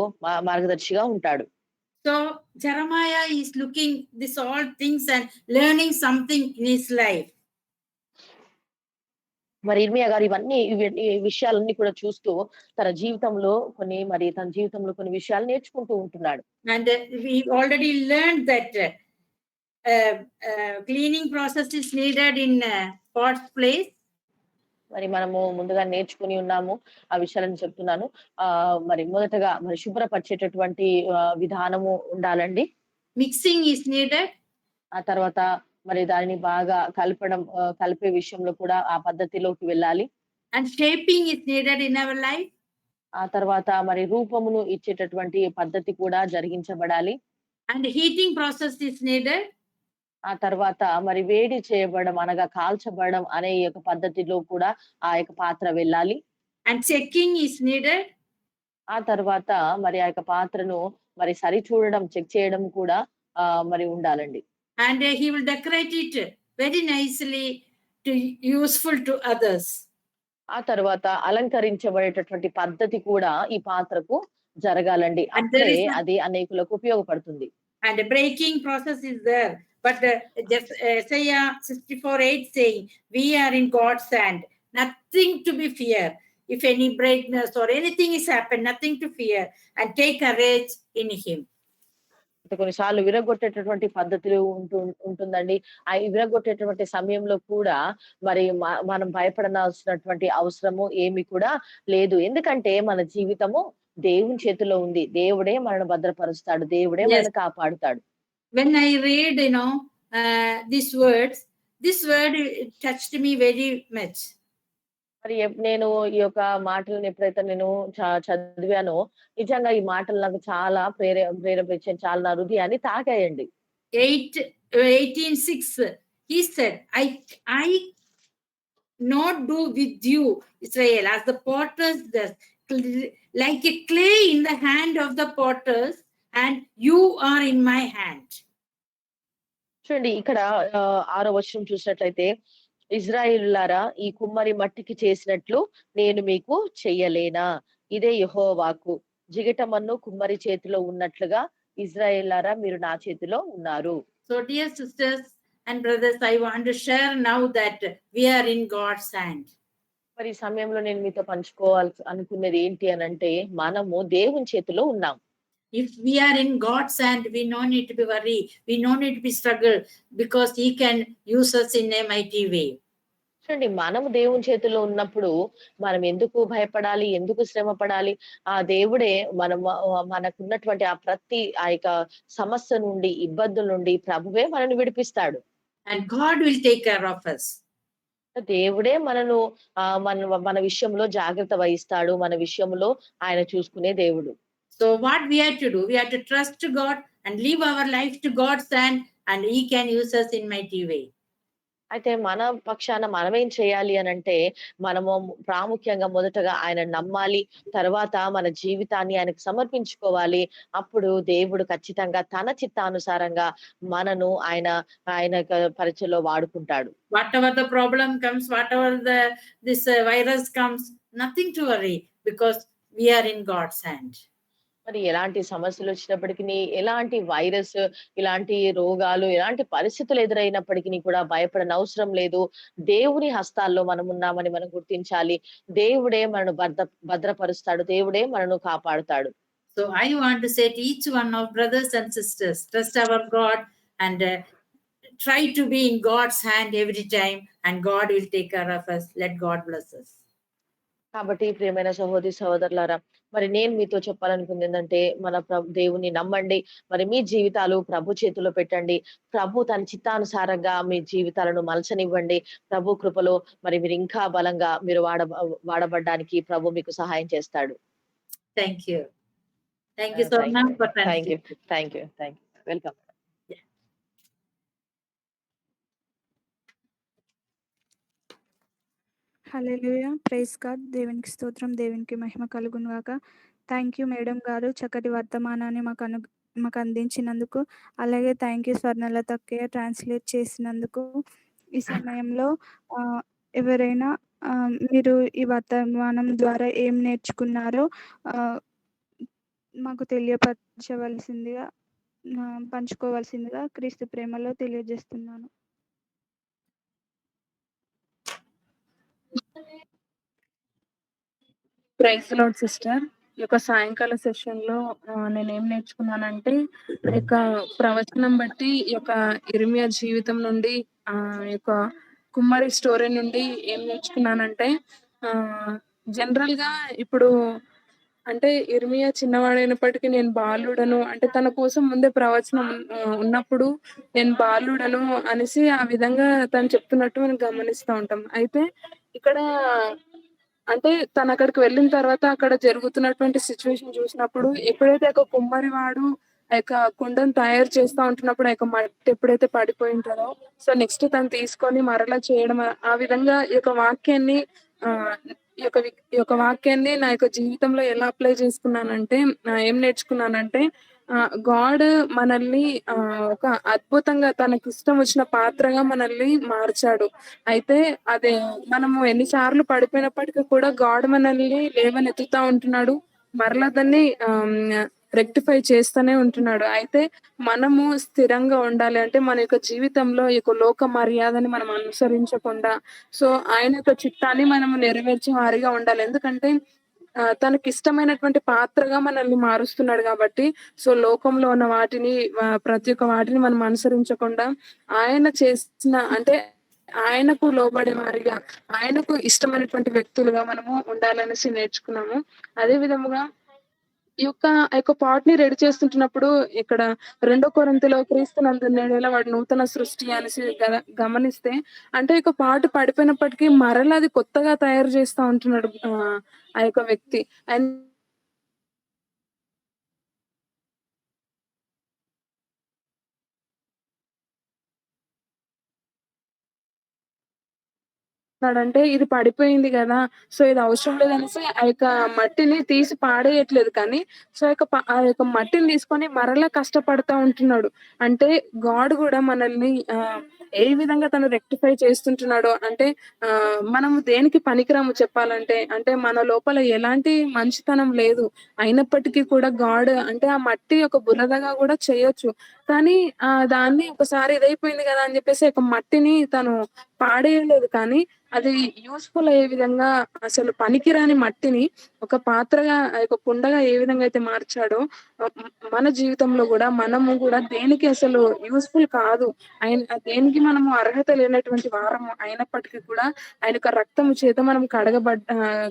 మార్గదర్శిగా ఉంటాడు. So Jeremiah is looking this all things and learning something in his life. మరి ఇర్మియా గారు ఇవన్నీ ఈ విషయాలన్నీ కూడా చూస్తూ తన జీవితంలో కొన్ని విషయాలు నేర్చుకుంటూ ఉంటున్నాడు. And we already learned that cleaning process is needed in God's place. మరి మనము ముందుగా నేర్చుకుని ఉన్నాము. ఆ విషయాలను చెప్తున్నాను. మరి మొదటగా మరి శుభ్రపరిచేటటువంటి విధానము ఉండాలండి. Mixing is needed. ఆ తర్వాత మరి దానిని బాగా కలిపే విషయంలో కూడా ఆ పద్ధతిలోకి వెళ్ళాలి. And shaping is needed in our life. ఆ తర్వాత మరి రూపమును ఇచ్చేటటువంటి పద్ధతి కూడా జరిగించబడాలి. And heating process is needed. ఆ తర్వాత మరి వేడి చేయబడడం అనగా కాల్చబడడం అనే ఈ యొక్క పద్ధతిలో కూడా ఆ యొక్క పాత్ర వెళ్ళాలి. And checking is needed. ఆ తర్వాత మరి ఆ యొక్క పాత్రను మరి సరిచూడడం, చెక్ చేయడం కూడా మరి ఉండాలండి. And he will decorate it very nicely to useful to others. ఆ తర్వాత అలంకరించబడేటటువంటి పద్ధతి కూడా ఈ పాత్రకు జరగాలండి. And there అప్పుడే is అది అనేకులకు ఉపయోగపడుతుంది. And the breaking process is there. But just Isaiah 64:8 saying, we are in God's hand, nothing to be fear. If any breakness or anything is happened, nothing to fear, and take courage in him. కొన్నిసార్లు విరగొట్టేటటువంటి పద్ధతులు ఉంటుందండి. ఆ విరగొట్టేటటువంటి సమయంలో కూడా మరి మనం భయపడాల్సినటువంటి అవసరము ఏమి కూడా లేదు. ఎందుకంటే మన జీవితము దేవుని చేతిలో ఉంది. దేవుడే మనల్ని భద్రపరుస్తాడు. దేవుడే మనల్ని కాపాడుతాడు. When I read, these words, this word touched me very much. మరి నేను ఈ యొక్క మాటలను ఎప్పుడైతే నేను చదివానో నిజంగా ఈ మాటలు నాకు చాలా ప్రేరేపించాయి. చాలా నా హృదయాన్ని తాకాయండి. 18:6 he said, I not do with you, Israel, as the potters does, like a clay in the hand of the potters, and you are in my hand. చూడండి ఇక్కడ 6వ వచనం చూసినట్లయితే, ఇశ్రాయేలులారా ఈ కుమ్మరి మట్టికి చేసినట్లు నేను మీకు చెయ్యలేనా? ఇదే యెహోవా వాక్కు. జిగటమన్ను కుమ్మరి చేతిలో ఉన్నట్లుగా ఇశ్రాయేలులారా మీరు నా చేతిలో ఉన్నారు. So dear sisters and brothers, I want to share now that we are in God's hand. మరి ఈ సమయంలో నేను మీతో అనుకున్నది ఏంటి అనంటే, మనము దేవుని చేతిలో ఉన్నాం. If we are in God's hand, we no need to be worried. We no need to be struggle, because he can use us in a mighty way. చూడండి, మనము దేవుని చేతిలో ఉన్నప్పుడు మనం ఎందుకు భయపడాలి? ఎందుకు శ్రమ పడాలి? ఆ దేవుడే మనకున్నటువంటి ఆ యొక్క సమస్య నుండి, ఇబ్బందుల నుండి ప్రభువే మనల్ని విడిపిస్తాడు. And God will take care of us. దేవుడే మన విషయంలో జాగ్రత్త వహిస్తాడు. మన విషయంలో ఆయన చూసుకునే దేవుడు. So what we have to do, we have to trust to God and live our life to God's hand, and he can use us in mighty way. అయితే మన పక్షాన మనమేం చేయాలి అనంటే, మనము ప్రాముఖ్యంగా మొదటగా ఆయన నమ్మాలి. తర్వాత మన జీవితాన్ని ఆయనకు సమర్పించుకోవాలి. అప్పుడు దేవుడు ఖచ్చితంగా తన చిత్తానుసారంగా మనను ఆయన పరిచయలో వాడుకుంటాడు. Whatever the problem comes, whatever this virus comes, nothing to worry, because we are in God's hand. మరి ఎలాంటి సమస్యలు వచ్చినప్పటికీ, ఎలాంటి వైరస్, ఇలాంటి రోగాలు, ఎలాంటి పరిస్థితులు ఎదురైనప్పటికీ కూడా భయపడని అవసరం లేదు. దేవుని హస్తాల్లో మనం ఉన్నామని మనం గుర్తించాలి. దేవుడే మనను భద్రపరుస్తాడు. దేవుడే మనను కాపాడుతాడు. So I want to say to each one of brothers and sisters, trust our God and try to be in God's hand every time, and God will take care of us. Let God bless us. కాబట్టి ప్రియమైన సహోదరి సహోదరులారా, మరి నేను మీతో చెప్పాలనుకుంది ఏందంటే, మన దేవుని నమ్మండి. మరి మీ జీవితాలు ప్రభు చేతుల్లో పెట్టండి. ప్రభు తన చిత్తానుసారంగా మీ జీవితాలను మలచనివ్వండి. ప్రభు కృపలో మరి మీరు ఇంకా బలంగా మీరు వాడబడ్డానికి ప్రభు మీకు సహాయం చేస్తాడు. Thank you. Thank you so much for thank you. translating. Thank you. Thank you. Welcome. Hallelujah! Praise god. దేవునికి స్తోత్రం. దేవునికి మహిమ కలుగును గాక. థ్యాంక్ యూ మేడం గారు. చక్కటి వర్తమానాన్ని మాకు అందించినందుకు. అలాగే థ్యాంక్ యూ స్వర్ణలత అక్కయ్య ట్రాన్స్‌లేట్ చేసినందుకు. ఈ సమయంలో ఎవరైనా మీరు ఈ వర్తమానం ద్వారా ఏం నేర్చుకున్నారో ఆహ్, మాకు తెలియపరచవలసిందిగా పంచుకోవాల్సిందిగా క్రీస్తు ప్రేమలో తెలియజేస్తున్నాను. Praise lord sister. ఈ యొక్క సాయంకాల సెషన్‌లో నేనేం నేర్చుకున్నానంటే, ఈ యొక్క ప్రవచనం బట్టి ఈ యొక్క ఇర్మియా జీవితం నుండి ఈ యొక్క కుమ్మరి స్టోరీ నుండి ఏం నేర్చుకున్నానంటే, జనరల్‌గా ఇప్పుడు అంటే ఇర్మియా చిన్నవాడైనప్పటికీ నేను బాలుడను అంటే తన కోసం ముందే ప్రవచనం ఉన్నప్పుడు నేను బాలుడను అనేసి ఆ విధంగా తను చెప్తున్నట్టు మనం గమనిస్తా ఉంటాం. అయితే ఇక్కడ అంటే తనక్కడికి వెళ్ళిన తర్వాత అక్కడ జరుగుతున్నటువంటి సిట్యుయేషన్ చూసినప్పుడు ఎప్పుడైతే ఒక కుమ్మరివాడు ఆ యొక్క కుండను తయారు చేస్తా ఉంటున్నప్పుడు ఆ యొక్క మట్టి ఎప్పుడైతే పడిపోయి ఉంటదో సో నెక్స్ట్ తను తీసుకొని మరలా చేయడం ఆ విధంగా ఈ యొక్క వాక్యాన్ని ఆహ్, ఈ యొక్క వాక్యాన్ని నా యొక్క జీవితంలో ఎలా అప్లై చేసుకున్నానంటే ఏం నేర్చుకున్నానంటే గాడ్ మనల్ని ఒక అద్భుతంగా తనకిష్టం వచ్చిన పాత్రగా మనల్ని మార్చాడు. అయితే అదే మనము ఎన్నిసార్లు పడిపోయినప్పటికీ కూడా గాడ్ మనల్ని లేవనెత్తుతా ఉంటున్నాడు. మరలా దాన్ని రెక్టిఫై చేస్తూనే ఉంటున్నాడు. అయితే మనము స్థిరంగా ఉండాలి అంటే మన యొక్క జీవితంలో ఈ యొక్క లోక మర్యాదని మనం అనుసరించకుండా సో ఆయన యొక్క చిత్తాన్ని మనము నెరవేర్చే వారిగా ఉండాలి. ఎందుకంటే తనకిష్టమైనటువంటి పాత్రగా మనల్ని మారుస్తున్నాడు కాబట్టి సో లోకంలో ఉన్న వాటిని ప్రతి ఒక్క వాటిని మనం అనుసరించకుండా ఆయన చేసిన అంటే ఆయనకు లోబడే వారిగా ఆయనకు ఇష్టమైనటువంటి వ్యక్తులుగా మనము ఉండాలనేసి నేర్చుకున్నాము. అదే విధముగా ఆ యొక్క పాట్‌ని రెడీ చేస్తుంటున్నప్పుడు ఇక్కడ 2 కొరింథీలో క్రీస్తునందు నేడెలా వాడు నూతన సృష్టి అనేసి గమనిస్తే అంటే ఈ యొక్క పాటు పడిపోయినప్పటికీ మరలా అది కొత్తగా తయారు చేస్తా ఉంటున్నాడు ఆ యొక్క వ్యక్తి. అండ్ న్నాడంటే ఇది పడిపోయింది గదా! సో ఇది అవసరం లేదనేసి ఆ యొక్క మట్టిని తీసి పాడేయట్లేదు కానీ, సో ఆ యొక్క మట్టిని తీసుకొని మరలా కష్టపడతా ఉంటున్నాడు. అంటే గాడ్ గూడా మనల్ని ఏ విధంగా తను రెక్టిఫై చేస్తుంటున్నాడో అంటే మనము దేనికి పనికిరాము చెప్పాలంటే. అంటే మన లోపల ఎలాంటి మంచితనం లేదు. అయినప్పటికీ కూడా గాడ్ అంటే ఆ మట్టి ఒక బురదగా గూడా చేయొచ్చు. కానీ దాన్ని ఒకసారి ఇదైపోయింది గదా! అని జెప్పేసి ఒక మట్టిని తను పాడేయలేదు కానీ అది యూజ్‌ఫుల్ అయ్యే విధంగా అసలు పనికిరాని మట్టిని ఒక పాత్రగా ఒక కుండగా ఏ విధంగా అయితే మార్చాడో మన జీవితంలో గూడా మనము గూడా దేనికి అసలు యూజ్‌ఫుల్ కాదు. దేనికి మనము అర్హత లేనటువంటి వారము అయినప్పటికీ కూడా ఆయన యొక్క రక్తము చేత మనం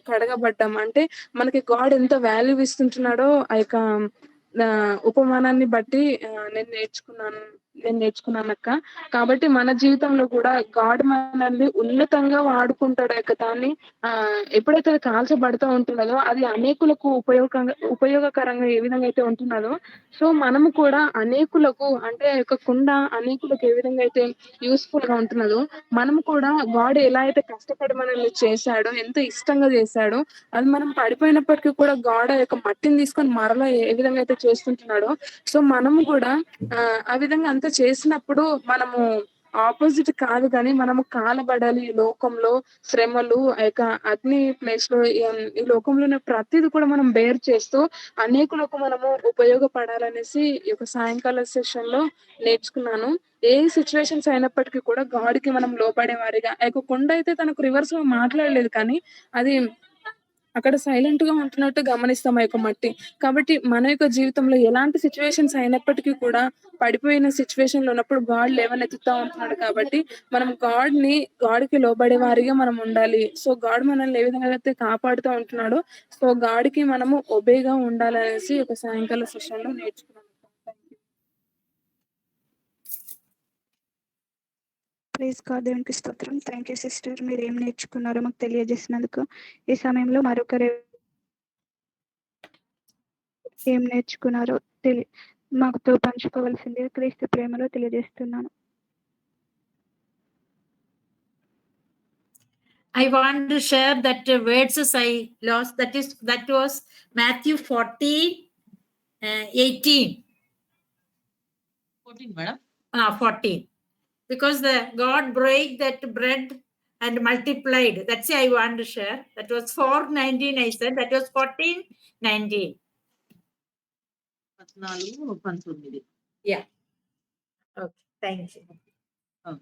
కడగబడ్డాం. అంటే మనకి గాడ్ ఎంత వాల్యూ ఇస్తుంటున్నాడో ఆ యొక్క ఉపమానాన్ని బట్టి నేను నేర్చుకున్నానక్క. కాబట్టి మన జీవితంలో కూడా గాడ్ మనల్ని ఉన్నతంగా వాడుకుంటాడు. యొక్క దాన్ని ఎప్పుడైతే అది కాల్చబడుతూ ఉంటున్నదో అది అనేకులకు ఉపయోగకరంగా ఏ విధంగా అయితే ఉంటున్నదో సో మనము కూడా అనేకులకు అంటే యొక్క కుండ అనేకులకు ఏ విధంగా అయితే యూస్‌ఫుల్‌గా ఉంటున్నదో మనము కూడా గాడ్ ఎలా అయితే కష్టపడి మనల్ని చేశాడో ఎంత ఇష్టంగా చేశాడో అది మనం పడిపోయినప్పటికీ కూడా గాడ్ ఆ యొక్క మట్టిని తీసుకొని మరలా ఏ విధంగా అయితే చేస్తుంటున్నాడో సో మనము కూడా ఆ విధంగా అంతా చేసినప్పుడు మనము ఆపోజిట్ కాదు కానీ మనము కాలబడాలి ఈ లోకంలో శ్రమలు ఆ యొక్క అగ్ని ప్లేస్‌లో ఈ లోకంలో ఉన్న ప్రతీది కూడా మనం బేర్ చేస్తూ అనేకులకు మనము ఉపయోగపడాలనేసి ఈ యొక్క సాయంకాల సెషన్‌లో నేర్చుకున్నాను. ఏ సిట్యుయేషన్స్ అయినప్పటికీ కూడా గాడ్‌కి మనం లోబడే వారిగా ఆ యొక్క కొండ అయితే తనకు రివర్స్‌లో మాట్లాడలేదు కానీ అది అక్కడ సైలెంట్‌గా ఉంటున్నట్టు గమనిస్తాం ఆ యొక్క మట్టి. కాబట్టి మన యొక్క జీవితంలో ఎలాంటి సిట్యుయేషన్స్ అయినప్పటికీ కూడా పడిపోయిన సిట్యుయేషన్‌లో ఉన్నప్పుడు గాడ్ లేవనెత్తుతా ఉంటున్నాడు కాబట్టి మనం గాడ్‌కి లోబడే వారిగా మనం ఉండాలి. సో, గాడ్ మనల్ని ఏ విధంగా అయితే కాపాడుతూ ఉంటున్నాడో, సో, గాడ్‌కి మనము ఒబేగా ఉండాలనేసి ఒక సాయంకాల సెషన్‌లో నేర్చుకున్నాను. Praise god. దేవునికి స్తోత్రం. Thank you sister. మీరు ఏం నేర్చుకున్నారో మాకు తెలియజేసినందుకు. ఈ సమయంలో మరొకరు ఏం నేర్చుకున్నారో మాతో పంచుకోవాల్సిందిగా క్రీస్తు ప్రేమలో తెలియజేస్తున్నాను. I want to share that verses I lost. That was Matthew 14, 18. 14 madam. 14. Because the God break that bread and multiplied. That's I want to share. That was 4:19 I said. That was 14:19. 14:19. Yeah. Okay. Thank you. Okay.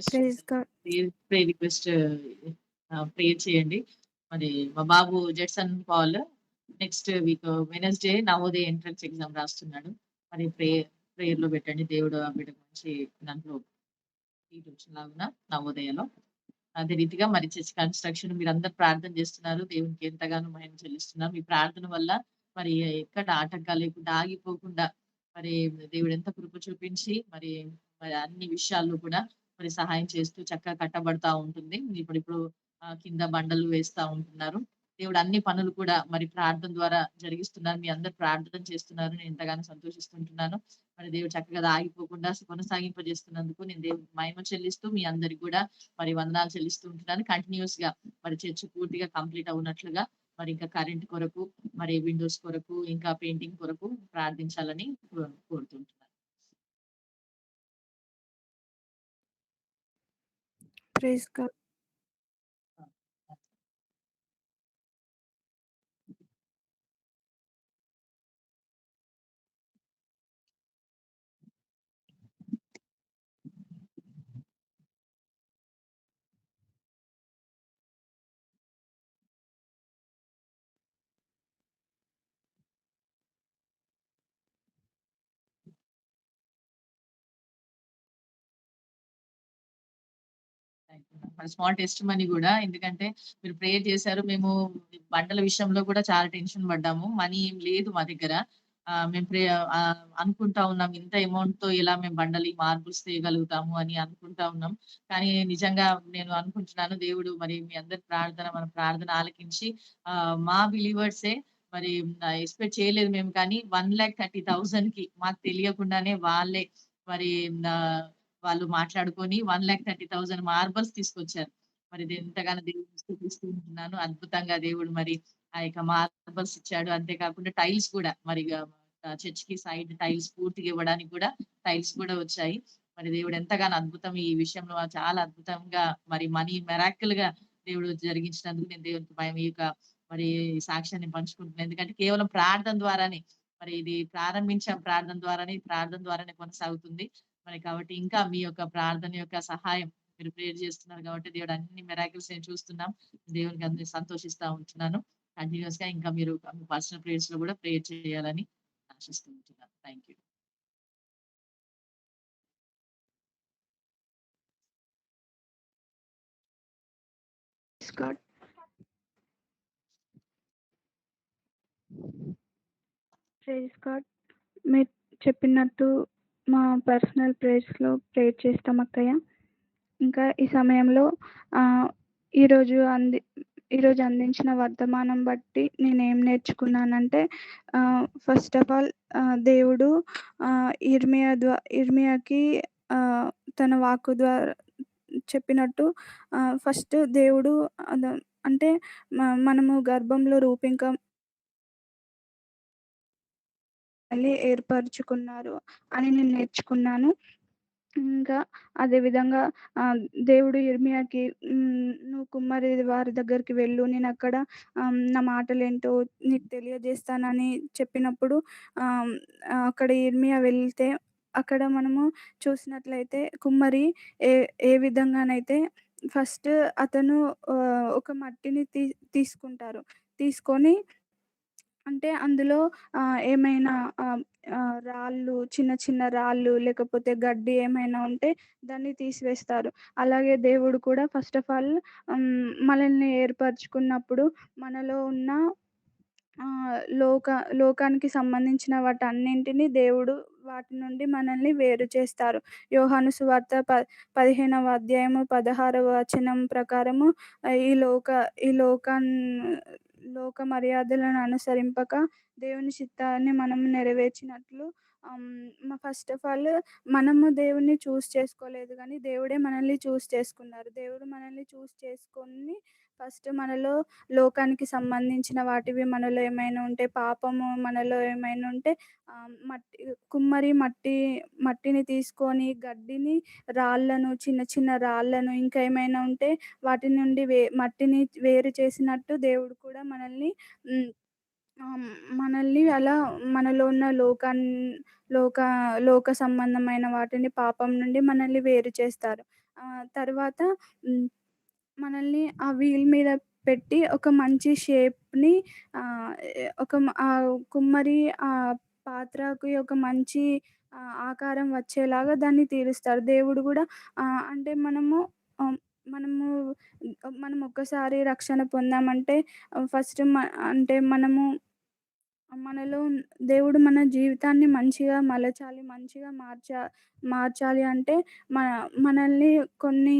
Praise God. Pray request prayer చేయండి. మరి మా బాబు Jedson Paul next week Wednesday Navodaya entrance exam రాస్తున్నాడు. మరి prayer లో పెట్టండి. దేవుడు ఆ బిడ్డ మంచి దాంట్లో సీట్ వచ్చినలాగున నవోదయలో. అదే రీతిగా మరి చర్చ్ కన్స్ట్రక్షన్ మీరందరూ ప్రార్థన చేస్తున్నారు. దేవునికి ఎంతగానో మహిమ చెల్లిస్తున్నారు. మీ ప్రార్థన వల్ల మరి ఎక్కడ ఆటంకాలు లేకుండా ఆగిపోకుండా మరి దేవుడు ఎంత కృప చూపించి మరి మరి అన్ని విషయాల్లో కూడా మరి సహాయం చేస్తూ చక్కగా కట్టబడతా ఉంటుంది. ఇప్పుడు కింద బండలు వేస్తా ఉంటున్నారు. దేవుడు అన్ని పనులు కూడా మరి ప్రార్థన ద్వారా జరిగిస్తున్నారు. మీ అందరు ప్రార్థన చేస్తున్నారు. నేను ఎంతగానో సంతోషిస్తుంటున్నాను. మరి దేవుడు చక్కగా ఆగిపోకుండా కొనసాగింపజేస్తున్నందుకు నేను దేవుడికి మహిమ చెల్లిస్తూ మీ అందరికి కూడా మరి వందనాలు చెల్లిస్తూ ఉంటున్నాను. కంటిన్యూస్ గా మరి చర్చ్ పూర్తిగా కంప్లీట్ అవునట్లుగా మరి ఇంకా కరెంట్ కొరకు మరి విండోస్ కొరకు ఇంకా పెయింటింగ్ కొరకు ప్రార్థించాలని కోరుతుంటున్నాను. Praise God. Small test money కూడా ఎందుకంటే మీరు ప్రేయర్ చేశారు. మేము బండల విషయంలో కూడా చాలా టెన్షన్ పడ్డాము. మనీ ఏం లేదు మా దగ్గర. మేము అనుకుంటా ఉన్నాం. ఇంత అమౌంట్‌తో ఎలా మేము బండలు, మార్బుల్స్ తేయగలుగుతాము అని అనుకుంటా ఉన్నాం. కానీ నిజంగా నేను అనుకుంటున్నాను దేవుడు మరి మీ అందరి మన ప్రార్థన ఆలకించి మా బిలీవర్సే మరి ఎక్స్‌పెక్ట్ చేయలేదు మేము కానీ 1,30,000కి మాకు తెలియకుండానే వాళ్ళే మరి వాళ్ళు మాట్లాడుకొని 1,30,000 మార్బల్స్ తీసుకొచ్చారు. మరి ఇది ఎంతగానో దేవుడిని స్తుతిస్తూ ఉంటున్నాను. అద్భుతంగా దేవుడు మరి ఆ యొక్క మార్బల్స్ ఇచ్చాడు. అంతే కాకుండా టైల్స్ కూడా మరి చర్చ్‌కి సైడ్ టైల్స్ పూర్తిగా ఇవ్వడానికి కూడా టైల్స్ కూడా వచ్చాయి. మరి దేవుడు ఎంతగానో అద్భుతం ఈ విషయంలో చాలా అద్భుతంగా మరి మనీ మిరాకిల్‌గా దేవుడు జరిగించినందుకు నేను దేవునికి ఈ యొక్క మరి సాక్ష్యాన్ని పంచుకుంటున్నాను. ఎందుకంటే కేవలం ప్రార్థన ద్వారానే మరి ఇది ప్రారంభించాం ప్రార్థన ద్వారానే కొనసాగుతుంది. మరి కాబట్టి ఇంకా మీ యొక్క ప్రార్థన యొక్క సహాయం మీరు ప్రేయర్ చేస్తున్నారు కాబట్టి దేవుడు అన్ని మిరాకిల్స్ నేను చూస్తున్నాం. దేవునికి అందరిని సంతోషిస్తా ఉంటున్నాను. కంటిన్యూయస్‌గా ఇంకా మీరు మీ పర్సనల్ ప్రేయర్స్‌లో కూడా ప్రేయర్ చేయాలని ఆశిస్తూ ఉంటున్నాను. Thank you. Praise god. Praise god. మీరు చెప్పినట్టు మా పర్సనల్ ప్రేయర్స్‌లో ప్రేయర్ చేస్తాం అక్కయ్య. ఇంకా ఈ సమయంలో ఈరోజు ఈరోజు అందించిన వర్తమానం బట్టి నేనేం నేర్చుకున్నానంటే ఫస్ట్ ఆఫ్ ఆల్ దేవుడు ఇర్మియాకి తన వాక్కు ద్వారా చెప్పినట్టు ఫస్ట్ దేవుడు అంటే మనము గర్భంలో మళ్ళీ ఏర్పరుచుకున్నారు అని నేను నేర్చుకున్నాను. ఇంకా అదే విధంగా దేవుడు ఇర్మియాకి నువ్వు కుమ్మరి వారి దగ్గరికి వెళ్ళు, నేనక్కడ నా మాటలేంటో నీకు తెలియజేస్తానని చెప్పినప్పుడు అక్కడ ఇర్మియా వెళ్తే అక్కడ మనము చూసినట్లయితే కుమ్మరి ఏ ఏ విధంగానైతే ఫస్ట్ అతను ఒక మట్టిని తీసుకుంటారు. తీసుకొని అంటే అందులో ఏమైనా రాళ్ళు, చిన్న చిన్న రాళ్ళు లేకపోతే గడ్డి ఏమైనా ఉంటే దాన్ని తీసివేస్తారు. అలాగే దేవుడు కూడా ఫస్ట్ ఆఫ్ ఆల్ మనల్ని ఏర్పరచుకున్నప్పుడు మనలో ఉన్న లోకానికి సంబంధించిన వాటన్నింటిని దేవుడు వాటి నుండి మనల్ని వేరు చేస్తారు. యోహాను సువార్త 15వ అధ్యాయము 16వ వచనం ప్రకారము ఈ లోక మర్యాదలను అనుసరింపక దేవుని చిత్తాన్ని మనం నెరవేర్చినట్లు ఫస్ట్ ఆఫ్ ఆల్ మనము దేవుడిని చేసుకోలేదు కానీ దేవుడే మనల్ని చేసుకున్నారు. దేవుడు మనల్ని చేసుకొని ఫస్ట్ మనలో లోకానికి సంబంధించిన వాటివి మనలో ఏమైనా ఉంటే పాపము మనలో ఏమైనా ఉంటే కుమ్మరి మట్టిని తీసుకొని గడ్డిని, రాళ్ళను, చిన్న చిన్న రాళ్ళను ఇంకా ఏమైనా ఉంటే వాటి నుండి మట్టిని వేరు చేసినట్టు దేవుడు కూడా మనల్ని అలా మనలో ఉన్న లోక సంబంధమైన వాటిని పాపం నుండి మనల్ని వేరు చేస్తారు. తర్వాత మనల్ని ఆ వీల్ మీద పెట్టి ఒక మంచి షేప్‌ని కుమ్మరి పాత్రకి ఒక మంచి ఆకారం వచ్చేలాగా దాన్ని తీరుస్తారు. దేవుడు కూడా అంటే మనం ఒక్కసారి రక్షణ పొందామంటే ఫస్ట్ అంటే మనలో దేవుడు మన జీవితాన్ని మంచిగా మలచాలి, మంచిగా మార్చాలి అంటే మనల్ని కొన్ని